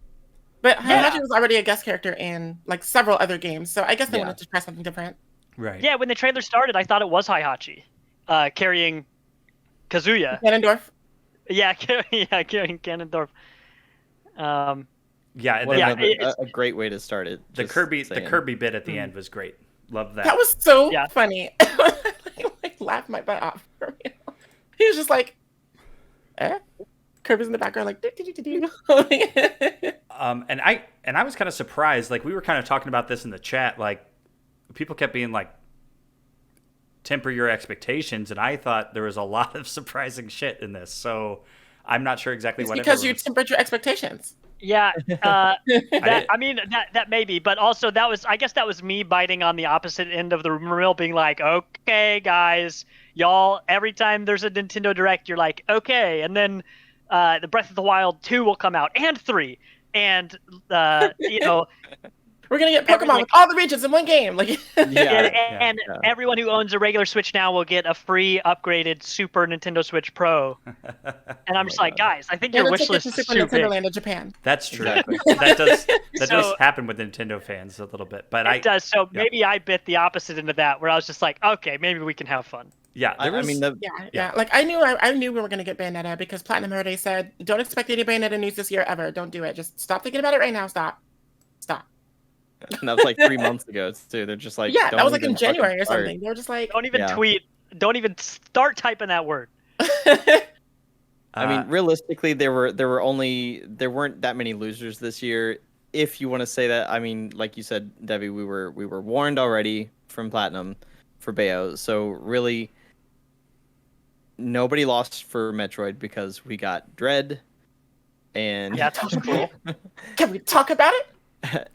But Heihachi was already a guest character in like several other games, so I guess they wanted to try something different. Right. Yeah, when the trailer started, I thought it was Heihachi carrying Kazuya. Ganondorf. Yeah, carrying Ganondorf. Yeah, and A great way to start it. The Kirby bit at the end was great. Love that. That was so funny. I like laughed my butt off. He was just like, Kirby's in the background like. And I was kind of surprised. Like we were kind of talking about this in the chat. Like people kept being like, temper your expectations, and I thought there was a lot of surprising shit in this. So I'm not sure exactly what. Because you tempered your expectations. Yeah, that may be, but also I guess that was me biting on the opposite end of the rumor mill, being like, okay, guys, y'all, every time there's a Nintendo Direct, you're like, okay, and then the Breath of the Wild 2 will come out, and 3, and we're gonna get Pokemon with all the regions in one game, like. And everyone who owns a regular Switch now will get a free upgraded Super Nintendo Switch Pro. And I'm just like, guys, I think your wish list is Super too Nintendo big. Land of Japan. That's true. Exactly. that does happen with Nintendo fans a little bit, but it does. So maybe I bit the opposite into that, where I was just like, okay, maybe we can have fun. Yeah, Like I knew we were gonna get Bayonetta because Platinum already said, don't expect any Bayonetta news this year ever. Don't do it. Just stop thinking about it right now. Stop. And that was like 3 months ago too. They're just like, that was like in January or something. They were just like, don't even tweet. Don't even start typing that word. I mean, realistically, there weren't that many losers this year. If you want to say that, I mean, like you said, Debbie, we were warned already from Platinum for Bayo. So really, nobody lost for Metroid because we got Dread, and that was cool. Can we talk about it?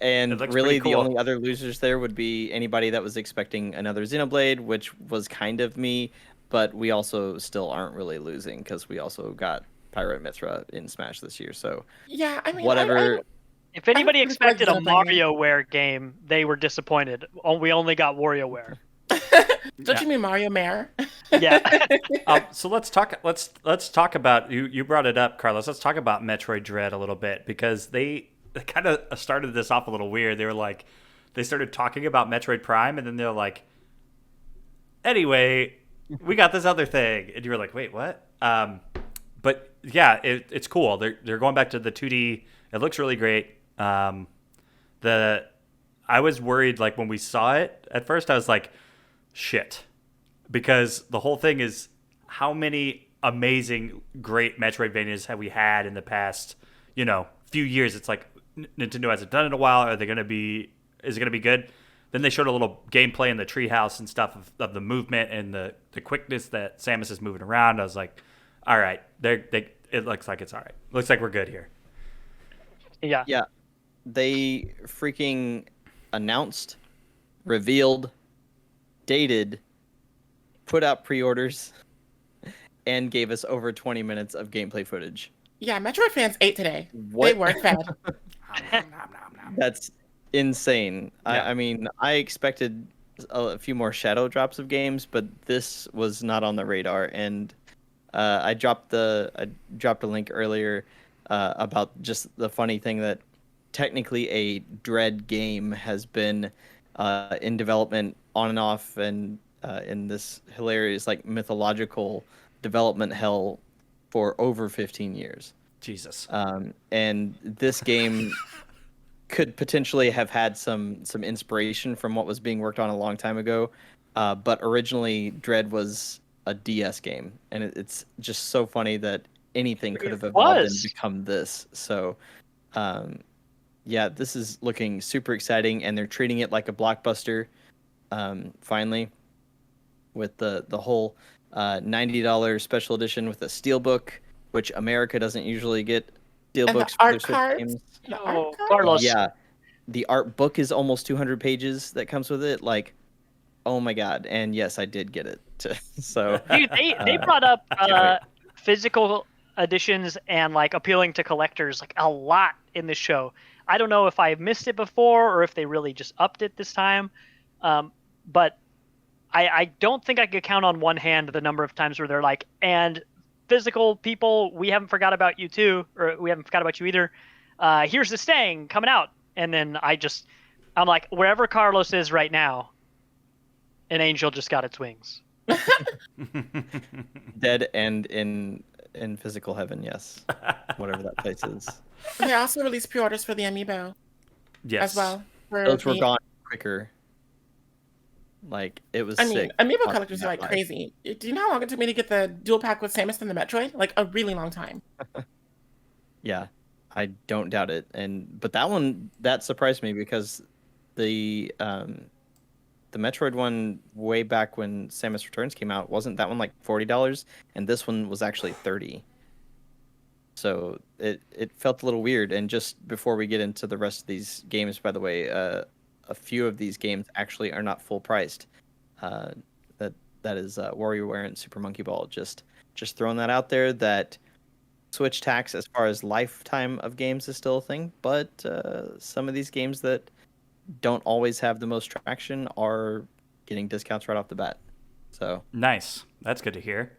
And really, the only other losers there would be anybody that was expecting another Xenoblade, which was kind of me. But we also still aren't really losing because we also got Pirate Mithra in Smash this year. So yeah, I mean, whatever. If anybody expected a WarioWare game, they were disappointed. We only got WarioWare. Don't you mean Mario Mare? Yeah. So let's talk about you brought it up, Carlos. Let's talk about Metroid Dread a little bit because they kind of started this off a little weird. They were like, they started talking about Metroid Prime, and then they're like, anyway, we got this other thing, and you were like, wait, what? But yeah, it's cool. They're going back to the 2D. It looks really great. I was worried, like when we saw it at first, I was like, shit, because the whole thing is how many amazing, great Metroidvanias have we had in the past, few years. It's like Nintendo hasn't done it in a while. Is it going to be good? Then they showed a little gameplay in the treehouse and stuff of the movement and the quickness that Samus is moving around. I was like, all right, it looks like it's all right. Looks like we're good here. Yeah. Yeah. They freaking announced, revealed, dated, put out pre-orders, and gave us over 20 minutes of gameplay footage. Yeah, Metroid fans ate today. What? They were fed. That's insane. Yeah. I mean, I expected a few more shadow drops of games, but this was not on the radar. And I dropped a link earlier about just the funny thing that technically a Dread game has been in development on and off, and in this hilarious like mythological development hell for over 15 years. Jesus. And this game could potentially have had some inspiration from what was being worked on a long time ago, but originally Dread was a DS game, and it's just so funny that anything could have evolved and become this. So, yeah, this is looking super exciting, and they're treating it like a blockbuster. Finally, with the whole $90 special edition with a steelbook, which America doesn't usually get steelbooks for their Switch games. Oh, Carlos. Yeah, the art book is almost 200 pages that comes with it. Like, oh my god! And yes, I did get it. So Dude, they brought up wait. physical editions and like appealing to collectors like a lot in the show. I don't know if I missed it before or if they really just upped it this time, but I don't think I could count on one hand the number of times where they're like, and physical people, we haven't forgot about you too, or we haven't forgot about you either. Here's this thing coming out, and then I'm like, wherever Carlos is right now, an angel just got its wings. dead and in physical heaven, yes, whatever that place is. They also released pre-orders for the Amiibo Yes. as well. Those were gone quicker. Like it was. I mean, sick. Amiibo collectors are like crazy. Do you know how long it took me to get the dual pack with Samus and the Metroid? Like a really long time. Yeah, I don't doubt it. But that surprised me because the Metroid one way back when Samus Returns came out, wasn't that one like $40, and this one was actually $30. So it felt a little weird. And just before we get into the rest of these games, by the way, a few of these games actually are not full priced. That is WarioWare and Super Monkey Ball. Just throwing that out there. That Switch tax as far as lifetime of games is still a thing, but some of these games that don't always have the most traction are getting discounts right off the bat. So Nice. That's good to hear.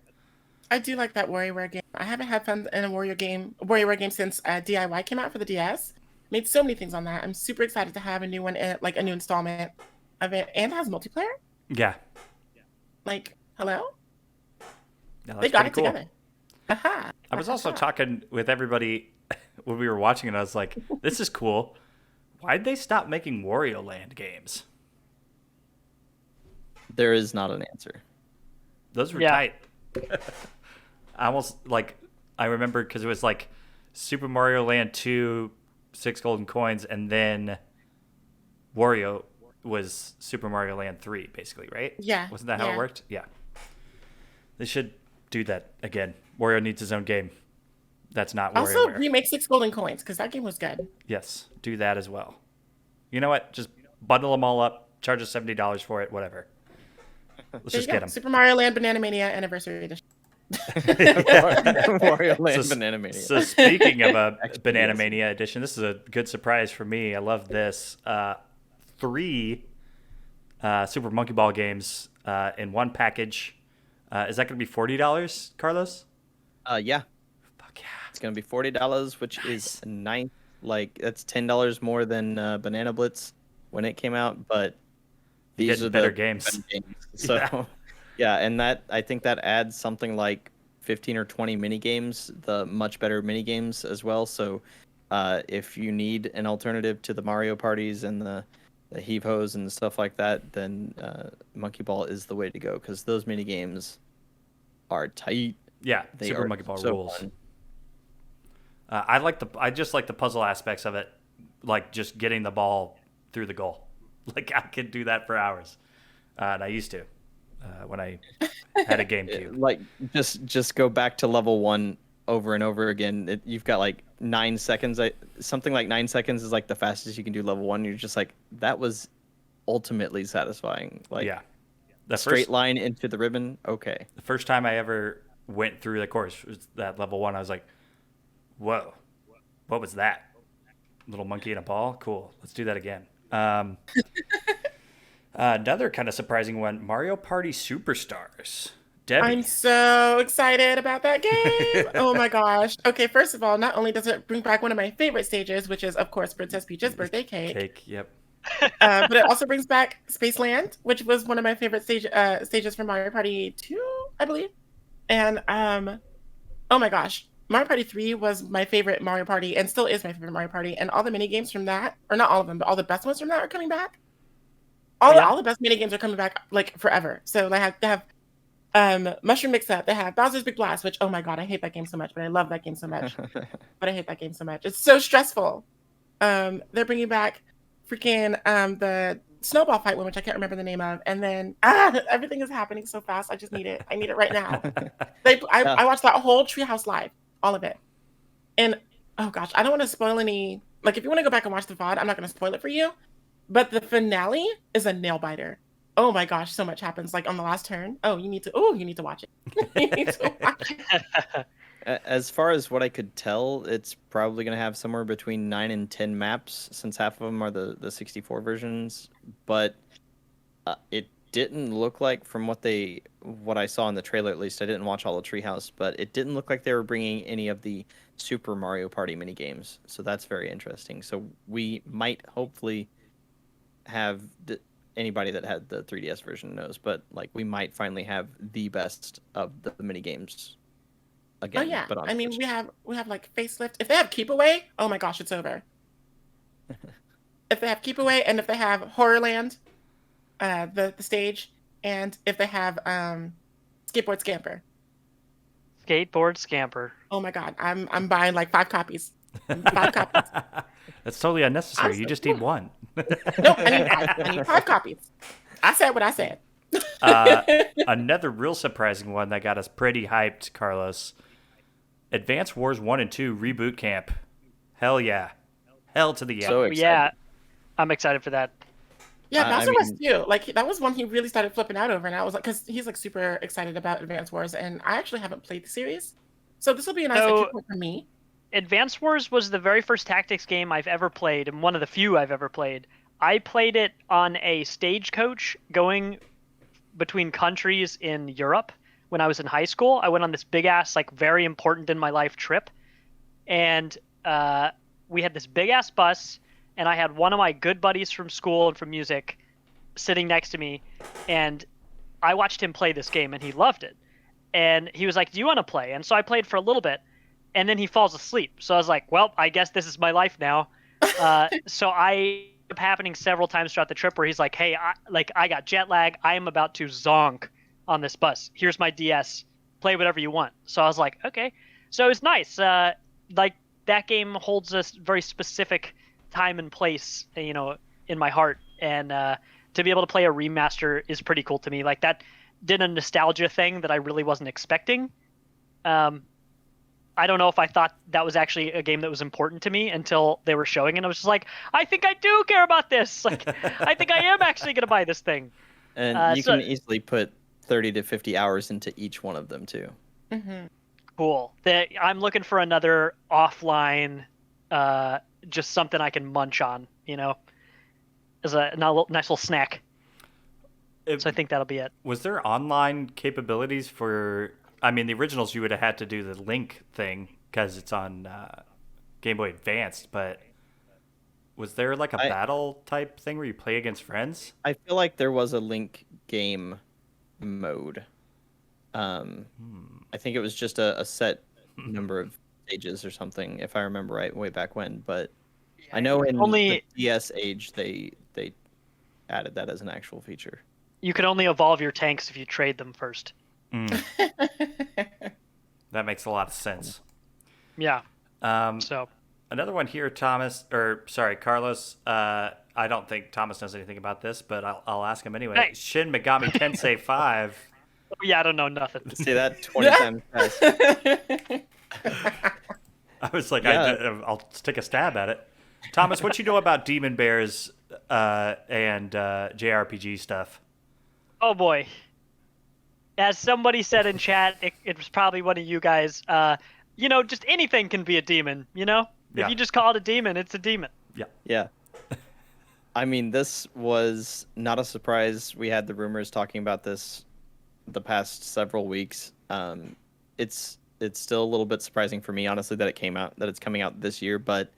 I do like that WarioWare game. I haven't had fun in a WarioWare game since DIY came out for the DS. Made so many things on that. I'm super excited to have a new one, like a new installment of it, and it has multiplayer. Yeah. Like, hello? Yeah, They that's got pretty it cool. together. Aha. I was also talking with everybody when we were watching it. I was like, this is cool. Why'd they stop making Wario Land games? there is not an answer. Those were Yeah. tight. I almost I remember because it was like Super Mario Land 2, 6 golden coins, and then Wario was Super Mario Land 3, basically, right? Yeah. Wasn't that how yeah. it worked? Yeah. They should do that again. Wario needs his own game. That's not Also, WarioWare. remake 6 golden coins, because that game was good. Yes, do that as well. You know what? Just bundle them all up, charge us $70 for it, whatever. Let's There just you get go. them. Super Mario Land Banana Mania Anniversary Edition. Wario Land So- Banana Mania. So speaking of a Actually, Banana yes. Mania edition, this is a good surprise for me. I love this. 3 Super Monkey Ball games in one package. Is that going to be $40, Carlos? Yeah, Fuck yeah. it's gonna be $40, which is nine. Like that's $10 more than Banana Blitz when it came out, but You these get are better the games. better games. So yeah, and that I think that adds something like 15 or 20 mini games, the much better mini games as well. So if you need an alternative to the Mario parties and the heave hos and stuff like that, then Monkey Ball is the way to go because those mini games are tight. Yeah, They Super are Monkey Ball so rules. fun. I just like the puzzle aspects of it, like just getting the ball through the goal. Like I could do that for hours, and I used to when I had a GameCube. Like just go back to level 1 over and over again. You've got like 9 seconds. Something like 9 seconds is like the fastest you can do level 1. You're just like, that was ultimately satisfying. Like Yeah, the straight line into the ribbon. Okay. The first time I ever went through the course was that level 1. I was like, whoa, what was that? Little monkey and a ball? Cool. Let's do that again. Another kind of surprising one, Mario Party Superstars. Debbie. I'm so excited about that game. Oh my gosh. Okay, first of all, not only does it bring back one of my favorite stages, which is, of course, Princess Peach's birthday cake, Yep. but it also brings back Spaceland, which was one of my favorite stages from Mario Party 2, I believe. And oh my gosh, Mario Party 3 was my favorite Mario Party and still is my favorite Mario Party. And all the mini games from that, or not all of them, but all the best ones from that are coming back. All the best mini games are coming back like forever. So they have Mushroom Mix-Up. They have Bowser's Big Blast, which, oh my god, I hate that game so much, but I love that game so much. But I hate that game so much. It's so stressful. They're bringing back freaking the snowball fight one, which I can't remember the name of. And then everything is happening so fast. I just need it. I need it right now. I watched that whole Treehouse live, all of it. And oh gosh, I don't want to spoil any. Like, if you want to go back and watch the VOD, I'm not going to spoil it for you. But the finale is a nail biter. Oh my gosh, so much happens. Like on the last turn. Oh, you need to. Oh, you need to watch it. You need to watch it. As far as what I could tell, it's probably going to have somewhere between 9 and 10 maps, since half of them are the 64 versions. But it didn't look like, from what I saw in the trailer, at least, I didn't watch all of Treehouse, but it didn't look like they were bringing any of the Super Mario Party mini games. So that's very interesting. So we might hopefully have anybody that had the 3DS version knows, but like we might finally have the best of the mini games Oh again. yeah. But on I mean, Switch. we have like facelift. If they have keep away, oh my gosh, it's over. If they have keep away, and if they have Horrorland, the stage, and if they have skateboard scamper. Skateboard Scamper. Oh my god, I'm buying like 5 copies. 5 copies. That's totally unnecessary. You just need one. No, I need 5. I need 5 copies. I said what I said. Another real surprising one that got us pretty hyped, Carlos. Advance Wars 1 and 2 Reboot Camp. Hell yeah. Hell to the yeah. So excited. Yeah, I'm excited for that. Yeah, I Bowser was mean- too. Like that was one he really started flipping out over, and I was like, because he's like super excited about Advance Wars, and I actually haven't played the series, so this will be a nice So- entry point for me. Advance Wars was the very first tactics game I've ever played, and one of the few I've ever played. I played it on a stagecoach going between countries in Europe when I was in high school. I went on this big ass, like very important in my life trip, and we had this big ass bus, and I had one of my good buddies from school and from music sitting next to me, and I watched him play this game, and he loved it. And he was like, "Do you want to play?" And so I played for a little bit, and then he falls asleep. So I was like, "Well, I guess this is my life now." So I kept happening several times throughout the trip where he's like, "Hey, I got jet lag. I am about to zonk on this bus. Here's my DS. Play whatever you want." So I was like, "Okay." So it was nice. Like that game holds a very specific time and place, you know, in my heart, and to be able to play a remaster is pretty cool to me. Like that did a nostalgia thing that I really wasn't expecting. I don't know if I thought that was actually a game that was important to me until they were showing it. I was just like, I think I do care about this. Like, I think I am actually going to buy this thing. And you so- can easily put 30 to 50 hours into each one of them too. Hmm. Cool. I'm looking for another offline, just something I can munch on, you know, as a nice little snack. So I think that'll be it. Was there online capabilities for? I mean, the originals you would have had to do the link thing because it's on Game Boy Advance. But was there like a battle type thing where you play against friends? I feel like there was a Link game mode. I think it was just a set number of stages or something, if I remember right, way back when. But I know in the DS age they added that as an actual feature. You can only evolve your tanks if you trade them first. That makes a lot of sense. Yeah. Um, So Another one here, Carlos. I don't think Thomas knows anything about this, but I'll ask him anyway. Hey. Shin Megami Tensei 5. yeah, I don't know nothing. Say that 20 times fast. I was like, Yeah. I'll take a stab at it. Thomas, what you know about Demon Bears and JRPG stuff? Oh boy. As somebody said in chat, it was probably one of you guys. You know, just anything can be a demon. You know, Yeah. if you just call it a demon, it's a demon. Yeah. I mean, this was not a surprise. We had the rumors talking about this the past several weeks. It's still a little bit surprising for me, honestly, that it's coming out this year. But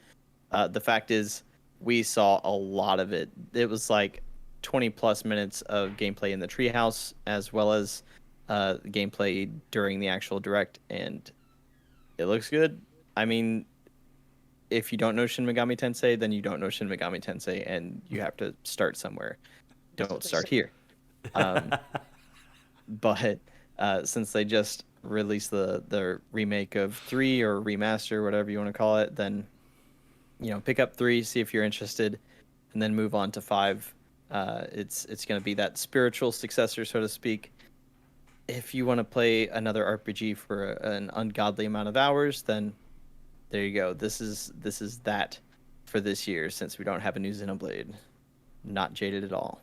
the fact is, we saw a lot of it. It was like 20 plus minutes of gameplay in the treehouse, as well as gameplay during the actual direct, and it looks good. I mean, if you don't know Shin Megami Tensei, then you don't know Shin Megami Tensei, and you have to start somewhere. Don't start here. But since they just released the remake of 3 or remaster, whatever you want to call it, then pick up 3, see if you're interested, and then move on to 5. It's going to be that spiritual successor, so to speak. If you want to play another RPG for an ungodly amount of hours, then there you go. This is that for this year, since we don't have a new Xenoblade. Not jaded at all.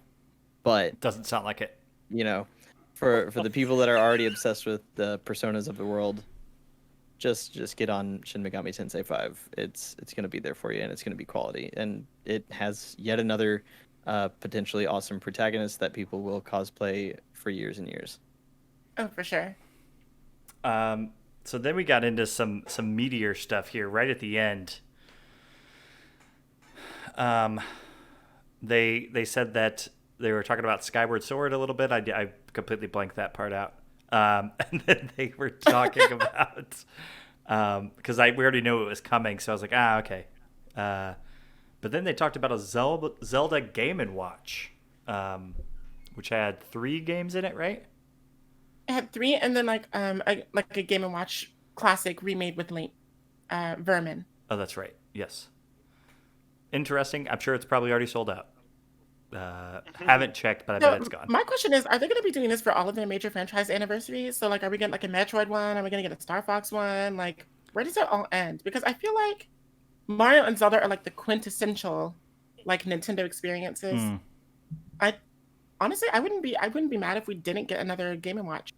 but Doesn't sound like it. you know, for the people that are already obsessed with the personas of the world, just get on Shin Megami Tensei 5. It's going to be there for you, and it's going to be quality, and it has yet another potentially awesome protagonist that people will cosplay for years and years. Oh, for sure. So then we got into some meteor stuff here right at the end. They said that they were talking about Skyward Sword a little bit. I completely blanked that part out. And then they were talking about because we already knew it was coming, so I was like, okay. But then they talked about a Zelda Game & Watch, which had 3 games in it, right? It had 3, and then like a Game and Watch classic remade with Link, Vermin. Oh, that's right. Yes. Interesting. I'm sure it's probably already sold out. Haven't checked, but I bet it's gone. My question is, are they going to be doing this for all of their major franchise anniversaries? So, like, are we getting like a Metroid one? Are we going to get a Star Fox one? Like, where does it all end? Because I feel like Mario and Zelda are like the quintessential, like, Nintendo experiences. I honestly, I wouldn't be mad if we didn't get another Game & Watch.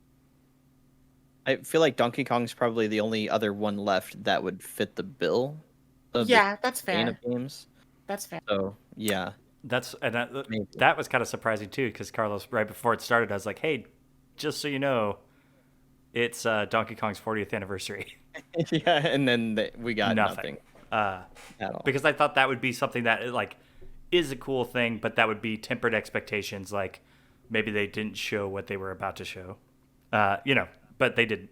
I feel like Donkey Kong's probably the only other one left that would fit the bill. Of Yeah, that's the chain fair. of games. That's fair. So yeah, That was kind of surprising too, because Carlos, right before it started, I was like, "Hey, just so you know, it's Donkey Kong's 40th anniversary." yeah, and then we got nothing. At all. Because I thought that would be something that like is a cool thing, but that would be tempered expectations. Like maybe they didn't show what they were about to show, but they did.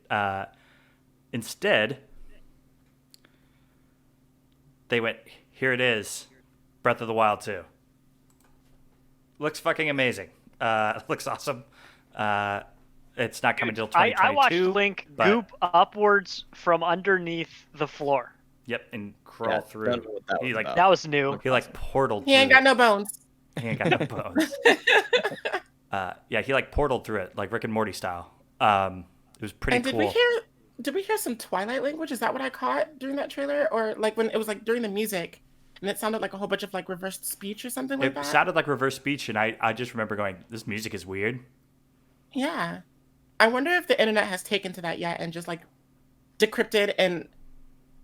Instead, they went, "Here it is, Breath of the Wild 2. Looks fucking amazing. Looks awesome. It's not coming until 2022. I watched Link goop upwards from underneath the floor. Yep, and crawl through. That was new. He like portaled. He ain't got no bones. He ain't got no bones. He like portaled through it, like Rick and Morty style. It was pretty cool. Did we hear some Twilight language? Is that what I caught during that trailer, or like when it was like during the music? And it sounded like a whole bunch of like reversed speech or something like that. It sounded like reverse speech, and I just remember going, "This music is weird." Yeah, I wonder if the internet has taken to that yet and just like decrypted and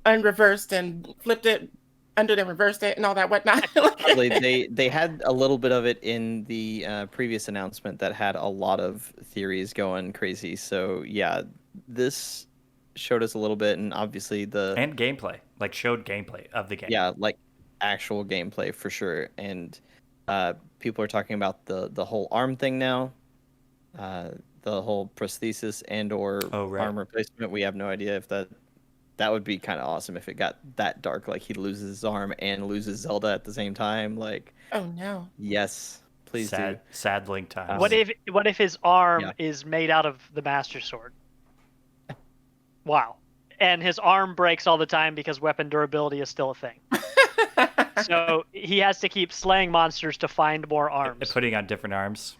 unreversed and flipped it, undid and reversed it, and all that whatnot. they had a little bit of it in the previous announcement that had a lot of theories going crazy. So yeah, this showed us a little bit, and obviously and gameplay, like showed gameplay of the game. Yeah, like actual gameplay for sure. And people are talking about the whole arm thing now, the whole prosthesis and or arm replacement. We have no idea if that would be kind of awesome if it got that dark, like he loses his arm and loses Zelda at the same time. Like, oh no. Yes, please do. Sad Link times. What if his arm is made out of the Master Sword? Wow. And his arm breaks all the time because weapon durability is still a thing. So he has to keep slaying monsters to find more arms. And putting on different arms.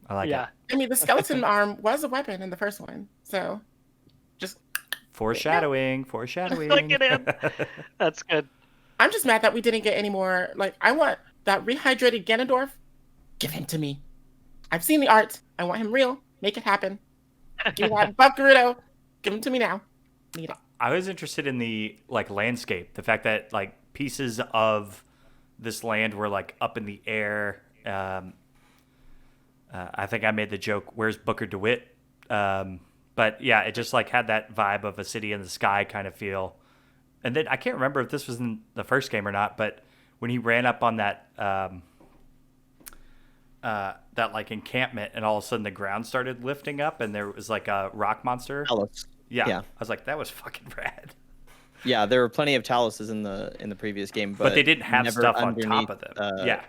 I like it. I mean, the skeleton arm was a weapon in the first one. So just foreshadowing. Look at him. That's good. I'm just mad that we didn't get any more. Like, I want that rehydrated Ganondorf. Give him to me. I've seen the art. I want him real. Make it happen. Give me that Buff Gerudo. Give him to me now. Need it. I was interested in the like landscape, the fact that like pieces of this land were like up in the air. I think I made the joke, "Where's Booker DeWitt?" But yeah, it just like had that vibe of a city in the sky kind of feel. And then I can't remember if this was in the first game or not, but when he ran up on that that like encampment, and all of a sudden the ground started lifting up, and there was like a rock monster. Talos. Yeah. I was like, that was fucking rad. Yeah, there were plenty of Taluses in the previous game, but they didn't have never stuff on top of them. Yeah.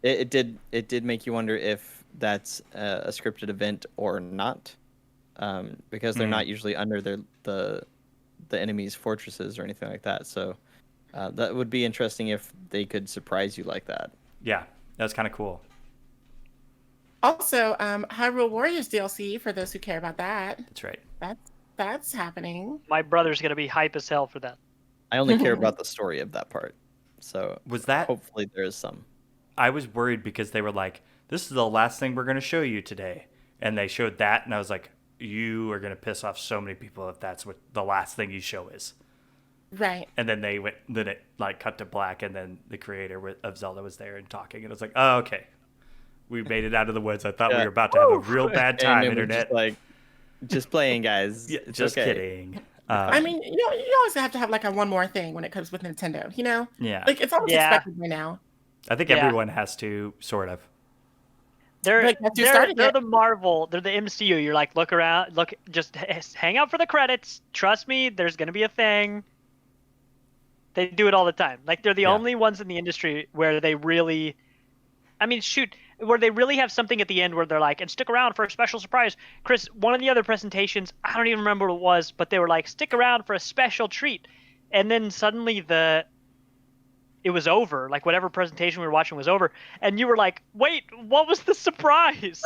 It did make you wonder if that's a scripted event or not, because they're not usually under the enemy's fortresses or anything like that. So that would be interesting if they could surprise you like that. Yeah, that's kind of cool. Also, Hyrule Warriors DLC for those who care about that. That's right. That's happening. My brother's gonna be hype as hell for that. I only care about the story of that part. So was that? Hopefully there is some. I was worried because they were like, this is the last thing we're going to show you today. And they showed that, and I was like, you are going to piss off so many people if that's what the last thing you show is. Right. And then then it like cut to black, and then the creator of Zelda was there and talking, and I was like, oh, okay. We made it out of the woods. I thought we were about to have a real bad time, and internet. Just like, just playing, guys. Yeah, It's just okay. kidding. I mean, you always have to have like a one more thing when it comes with Nintendo, you know? Yeah. Like, it's almost expected by now. I think Yeah. everyone has to, sort of. They're Like, that's who started they're it. the Marvel. They're the MCU. You're like, look around, just hang out for the credits. Trust me, there's gonna be a thing. They do it all the time. Like they're the Yeah. only ones in the industry where they really, I mean, shoot, where they really have something at the end where they're like, and stick around for a special surprise. Chris, one of the other presentations, I don't even remember what it was, but they were like, stick around for a special treat, and then suddenly it was over. Like whatever presentation we were watching was over, and you were like, "Wait, what was the surprise?"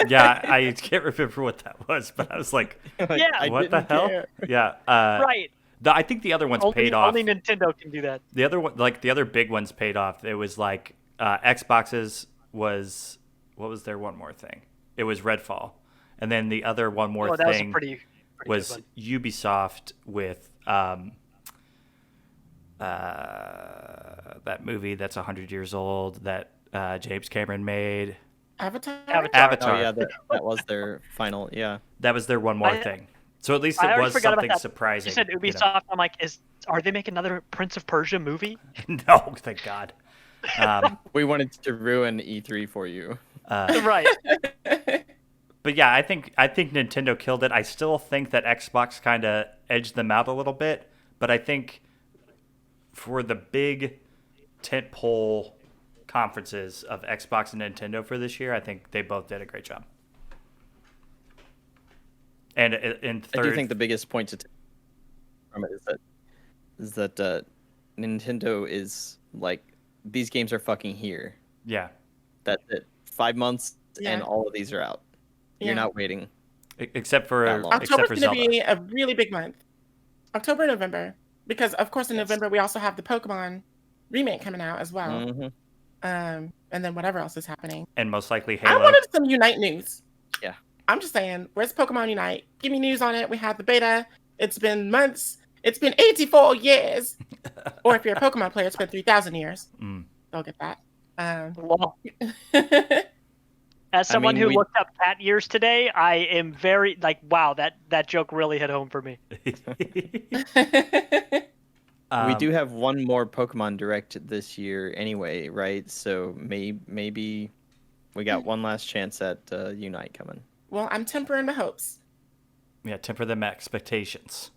Yeah, I can't remember what that was, but I was like, Like, Yeah. I what the didn't hell? care. Yeah. Right. I think the other ones paid off. Only Nintendo can do that. The other one, like the other big ones, paid off. It was like Xboxes was what was their one more thing? It was Redfall, and then the other one more Oh, that was a thing pretty good was one. Ubisoft with that movie that's 100 years old that James Cameron made. Avatar? Avatar. Oh yeah, that was their final. Yeah. That was their one more I- thing. So at least I it already was forgot about something that. surprising. You said you know. Ubisoft. I'm like, are they making another Prince of Persia movie? No, thank God. We wanted to ruin E3 for you. Right. But yeah, I think Nintendo killed it. I still think that Xbox kind of edged them out a little bit, but I think for the big tentpole conferences of Xbox and Nintendo for this year, I think they both did a great job. And in third, I do think the biggest point to take from it is that Nintendo is like, these games are fucking here. yeah, That's it. 5 months and Yeah. all of these are out. You're Yeah. not waiting. except for That long. except October's for going to Zelda. be a really big month. October and November. Because, of course, in November, we also have the Pokemon remake coming out as well. Mhm. And then whatever else is happening. And most likely I Halo. wanted some Unite news. Yeah. I'm just saying, where's Pokemon Unite? Give me news on it. We had the beta. It's been months. It's been 84 years. Or if you're a Pokemon player, it's been 3,000 years. Mm. They'll get that. Well, as someone mean, who we- looked up cat years today, I am very like, wow, that joke really hit home for me. We do have one more Pokemon Direct this year anyway, right? So maybe we got one last chance at Unite coming. Well, I'm tempering my hopes. Yeah, temper them expectations.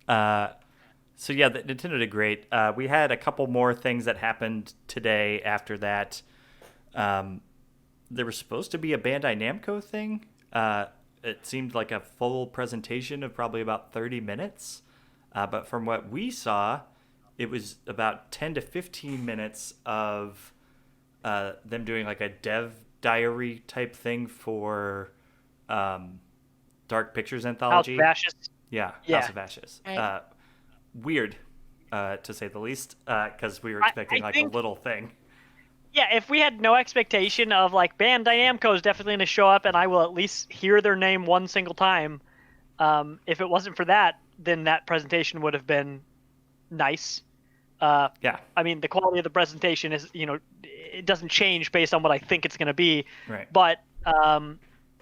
So yeah, Nintendo did great. We had a couple more things that happened today after that. There was supposed to be a Bandai Namco thing. It seemed like a full presentation of probably about 30 minutes. But from what we saw, it was about 10 to 15 minutes of them doing like a dev diary type thing for Dark Pictures House Anthology. of Ashes. Yeah, Yeah. House of Ashes. Right. Weird, to say the least, because we were I expecting like think- a little thing. Yeah, if we had no expectation of like Bandai Namco is definitely going to show up and I will at least hear their name one single time, if it wasn't for that, then that presentation would have been nice. Yeah, I mean, the quality of the presentation is, it doesn't change based on what I think it's going to be. right. But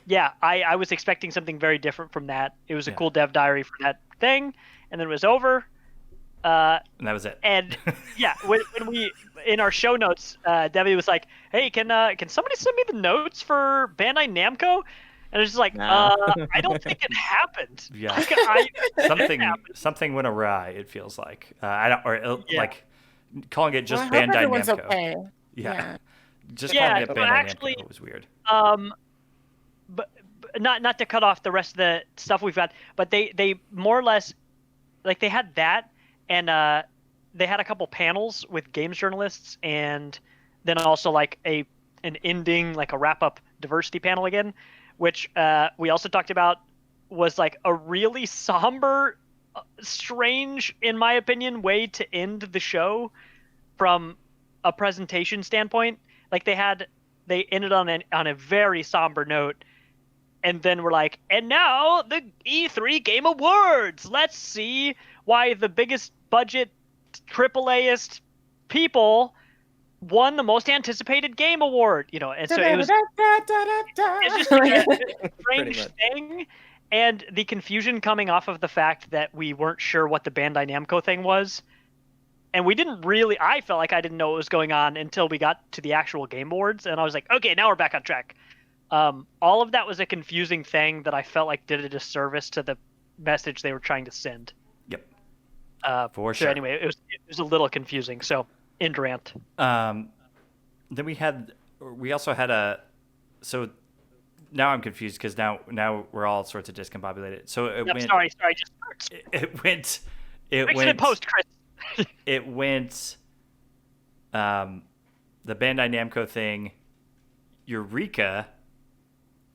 yeah, I was expecting something very different from that. It was a Yeah. cool dev diary for that thing, and then it was over. And that was it. And yeah, when we in our show notes, Debbie was like, "Hey, can somebody send me the notes for Bandai Namco?" And I was just like, Nah. I don't think it happened. Yeah. Like, something went awry. It feels like I don't, or Yeah. like calling it just well, I hope Bandai everyone's Namco. okay. Yeah. Just Yeah, calling it but Bandai actually- Namco was weird. But not to cut off the rest of the stuff we've got, but they more or less, like they had that, and they had a couple panels with games journalists, and then also like an ending, like a wrap up diversity panel again, which we also talked about was like a really somber, strange, in my opinion, way to end the show from a presentation standpoint. Like they ended on a very somber note, and then we're like, and now the E3 Game Awards. Let's see why the biggest budget AAA-ist people won the most anticipated game award. And so it was just like a strange thing. And the confusion coming off of the fact that we weren't sure what the Bandai Namco thing was. And I felt like I didn't know what was going on until we got to the actual Game Awards. And I was like, okay, now we're back on track. All of that was a confusing thing that I felt like did a disservice to the message they were trying to send. Yep. For sure. So anyway, it was a little confusing. So, end rant. Then we also had so now I'm confused because now we're all sorts of discombobulated. So sorry, just it went post, Chris. It went the Bandai Namco thing, Eureka,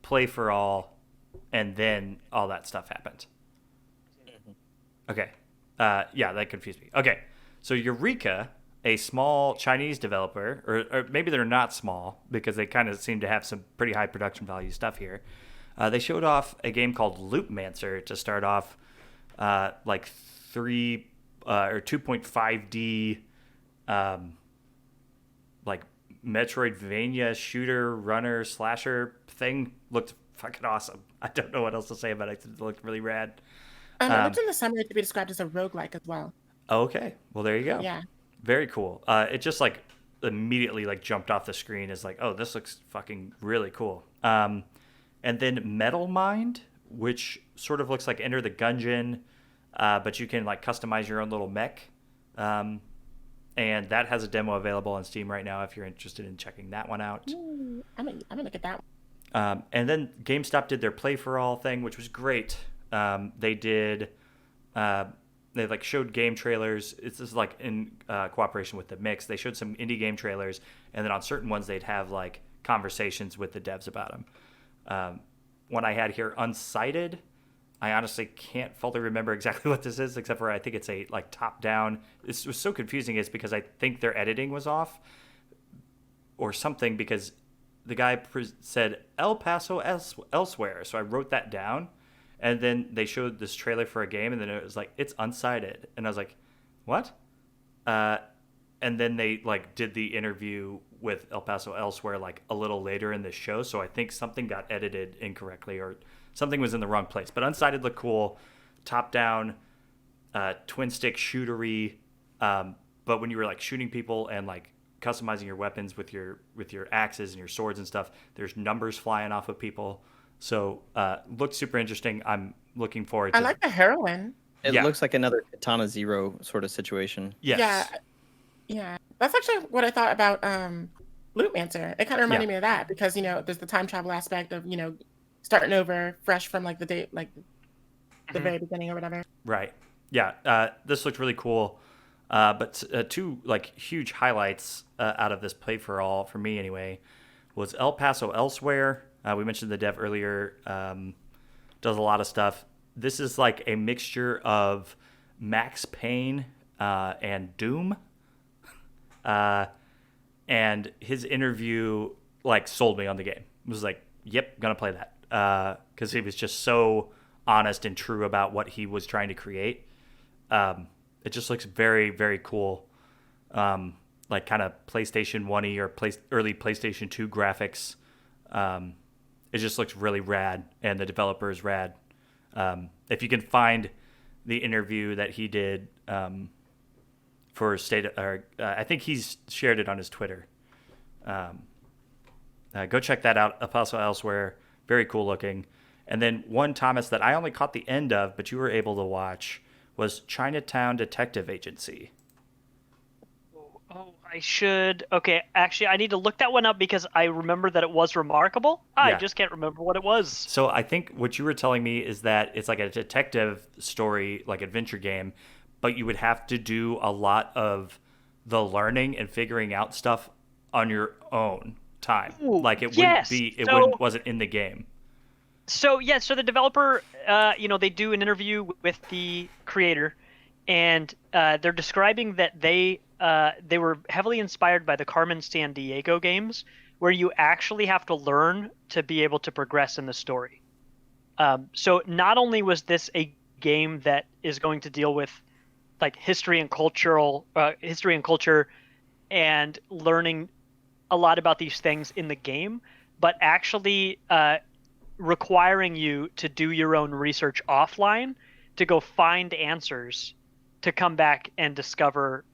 Play for All, and then all that stuff happened. Okay. Yeah, that confused me. Okay. So Eureka, a small Chinese developer, or maybe they're not small because they kind of seem to have some pretty high production value stuff here. They showed off a game called Loopmancer to start off, like 3 or 2.5D, like Metroidvania shooter runner slasher thing. Looked fucking awesome. I don't know what else to say about it. It looked really rad. It looked in the summary to be described as a roguelike as well. Okay, well there you go. Yeah. Very cool. It just like immediately like jumped off the screen as like, oh, this looks fucking really cool. And then Metal Mind, which sort of looks like Enter the Gungeon, but you can like customize your own little mech. And that has a demo available on Steam right now if you're interested in checking that one out. I'm gonna look at that one. And then GameStop did their Play for All thing, which was great. They did. They like showed game trailers. This is like in cooperation with the Mix. They showed some indie game trailers, and then on certain ones they'd have like conversations with the devs about them. One I had here, Unsighted. I honestly can't fully remember exactly what this is, except for I think it's a like top down. This was so confusing is because I think their editing was off or something because the guy said El Paso elsewhere, so I wrote that down. And then they showed this trailer for a game, and then it was like, it's Unsighted. And I was like, what? And then they like did the interview with El Paso Elsewhere like a little later in the show. So I think something got edited incorrectly or something was in the wrong place. But Unsighted looked cool, top down, twin stick shootery. But when you were like shooting people and like customizing your weapons with your axes and your swords and stuff, there's numbers flying off of people. So looked super interesting. I'm looking forward to I like the heroine. It looks like another Katana Zero sort of situation. Yes. Yeah. That's actually what I thought about Loopmancer. It kind of reminded me of that because, there's the time travel aspect of, starting over fresh from like the date, like the very beginning or whatever. Right. Yeah. This looked really cool. But two like huge highlights out of this Play for All, for me anyway, was El Paso Elsewhere. We mentioned the dev earlier, does a lot of stuff. This is like a mixture of Max Payne and Doom. And his interview like sold me on the game. It was like, yep, gonna play that. Because he was just so honest and true about what he was trying to create. It just looks very, very cool. Like kind of PlayStation 1-y or early PlayStation 2 graphics. It just looks really rad, and the developer is rad. If you can find the interview that he did for I think he's shared it on his Twitter. Go check that out. Apostle Elsewhere, very cool looking. And then one, Thomas, that I only caught the end of, but you were able to watch, was Chinatown Detective Agency. Oh, I should. Okay, actually, I need to look that one up because I remember that it was remarkable. I just can't remember what it was. So I think what you were telling me is that it's like a detective story, like adventure game, but you would have to do a lot of the learning and figuring out stuff on your own time. Ooh, like it wouldn't be, wasn't in the game. So the developer, they do an interview with the creator, and they're describing that they they were heavily inspired by the Carmen San Diego games, where you actually have to learn to be able to progress in the story. So not only was this a game that is going to deal with like history and culture and learning a lot about these things in the game, but actually requiring you to do your own research offline to go find answers to come back and discover,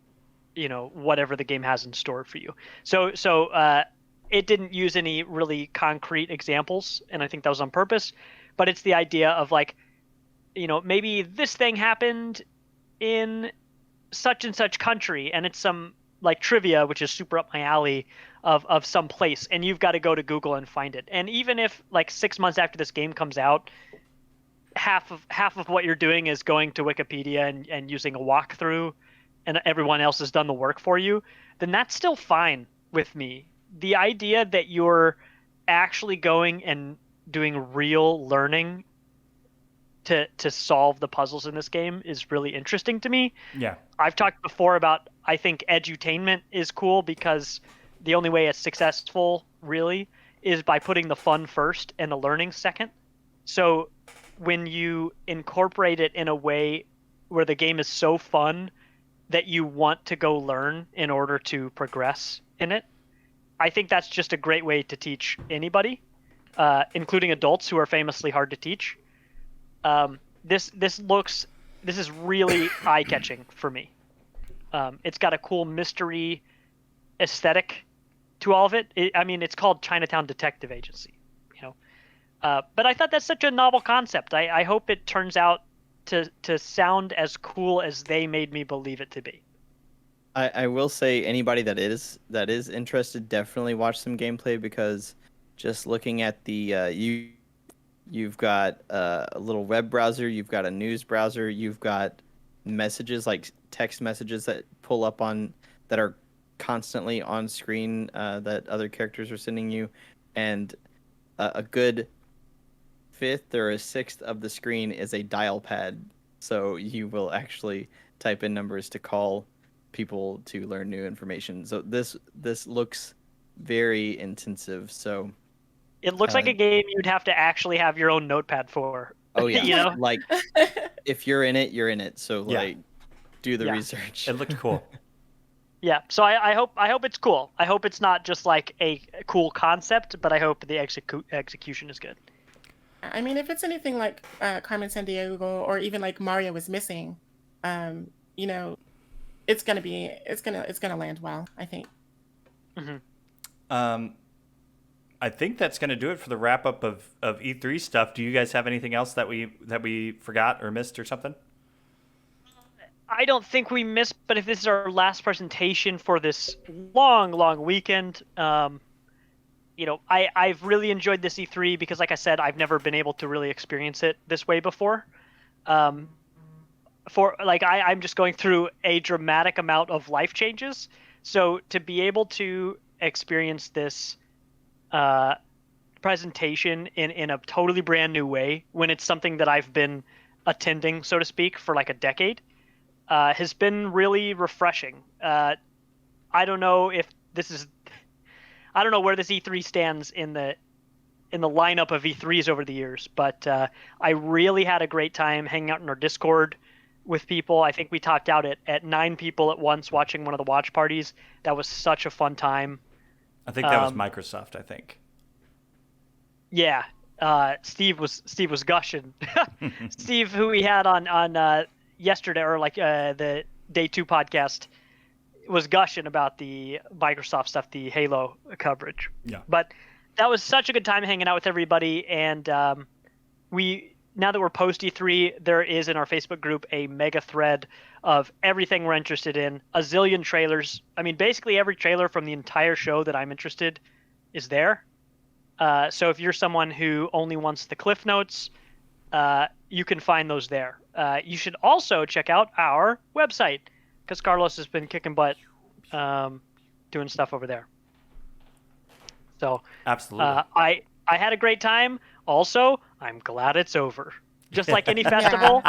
whatever the game has in store for you. So it didn't use any really concrete examples, and I think that was on purpose. But it's the idea of like, maybe this thing happened in such and such country, and it's some like trivia, which is super up my alley of some place, and you've got to go to Google and find it. And even if like 6 months after this game comes out, half of what you're doing is going to Wikipedia and using a walkthrough, and everyone else has done the work for you, then that's still fine with me. The idea that you're actually going and doing real learning to solve the puzzles in this game is really interesting to me. Yeah. I've talked before about, I think edutainment is cool because the only way it's successful really is by putting the fun first and the learning second. So when you incorporate it in a way where the game is so fun that you want to go learn in order to progress in it, I think that's just a great way to teach anybody, including adults who are famously hard to teach. This is really eye-catching for me. It's got a cool mystery aesthetic to all of it. It's called Chinatown Detective Agency, but I thought that's such a novel concept. I hope it turns out to sound as cool as they made me believe it to be. I will say anybody that is interested, definitely watch some gameplay, because just looking at the you've got a little web browser, you've got a news browser, you've got messages like text messages that pull up that are constantly on screen that other characters are sending you, and a good fifth or a sixth of the screen is a dial pad, so you will actually type in numbers to call people to learn new information. So this looks very intensive. So it looks like a game you'd have to actually have your own notepad for. Oh yeah, you know? Like if you're in it, you're in it. So Yeah. do the research. It looked cool. Yeah, so I hope it's cool. I hope it's not just like a cool concept, but I hope the execution is good. I mean, if it's anything like Carmen San Diego or even like Mario was Missing, it's gonna land well, I think. Mm-hmm. I think that's going to do it for the wrap up of E3 stuff. Do you guys have anything else that we forgot or missed or something? I don't think we missed, but if this is our last presentation for this long weekend, I've really enjoyed this E3 because, like I said, I've never been able to really experience it this way before. I'm just going through a dramatic amount of life changes, so to be able to experience this presentation in a totally brand new way when it's something that I've been attending, so to speak, for like a decade, has been really refreshing. I don't know where this E3 stands in the lineup of E3s over the years, but I really had a great time hanging out in our Discord with people. I think we talked out at 9 people at once watching one of the watch parties. That was such a fun time. I think that was Microsoft, I think. Yeah. Steve was gushing. Steve, who we had on yesterday, or like the Day 2 podcast, was gushing about the Microsoft stuff, the Halo coverage. Yeah. But that was such a good time hanging out with everybody, and now that we're post E3, there is in our Facebook group a mega thread of everything we're interested in, a zillion trailers. I mean, basically every trailer from the entire show that I'm interested is there. So if you're someone who only wants the Cliff Notes, you can find those there. You should also check out our website, because Carlos has been kicking butt doing stuff over there. So absolutely, I had a great time. Also, I'm glad it's over. Just like any festival,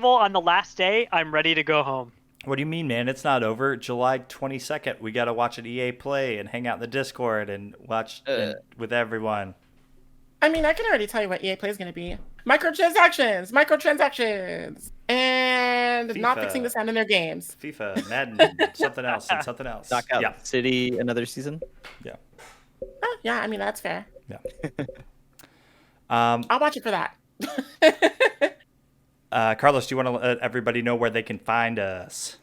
on the last day, I'm ready to go home. What do you mean, man? It's not over. July 22nd, we got to watch an EA play and hang out in the Discord and watch with everyone. I mean, I can already tell you what EA Play is going to be. Microtransactions, and not FIFA. fixing the sound in their games. FIFA, Madden, something else, and something else. Knockout Yeah. City, another season. Yeah. Oh, yeah, I mean, that's fair. Yeah. I'll watch it for that. Carlos, do you want to let everybody know where they can find us?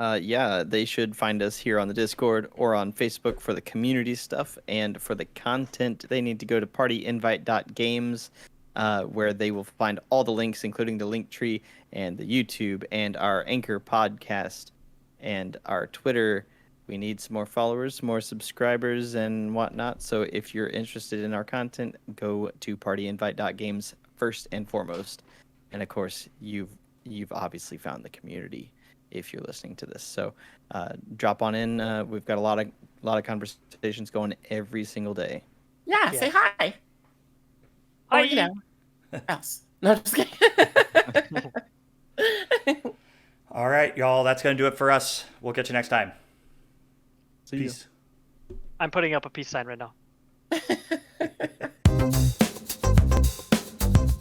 Yeah, they should find us here on the Discord or on Facebook for the community stuff, and for the content, they need to go to partyinvite.games, where they will find all the links, including the link tree and the YouTube and our Anchor podcast and our Twitter. We need some more followers, more subscribers, and whatnot. So if you're interested in our content, go to partyinvite.games first and foremost. And of course, you've obviously found the community if you're listening to this. So drop on in. We've got a lot of conversations going every single day. Yeah, say hi. Hi. Or, you know, else. No, just kidding. All right, y'all. That's going to do it for us. We'll get you next time. See ya. Peace. I'm putting up a peace sign right now.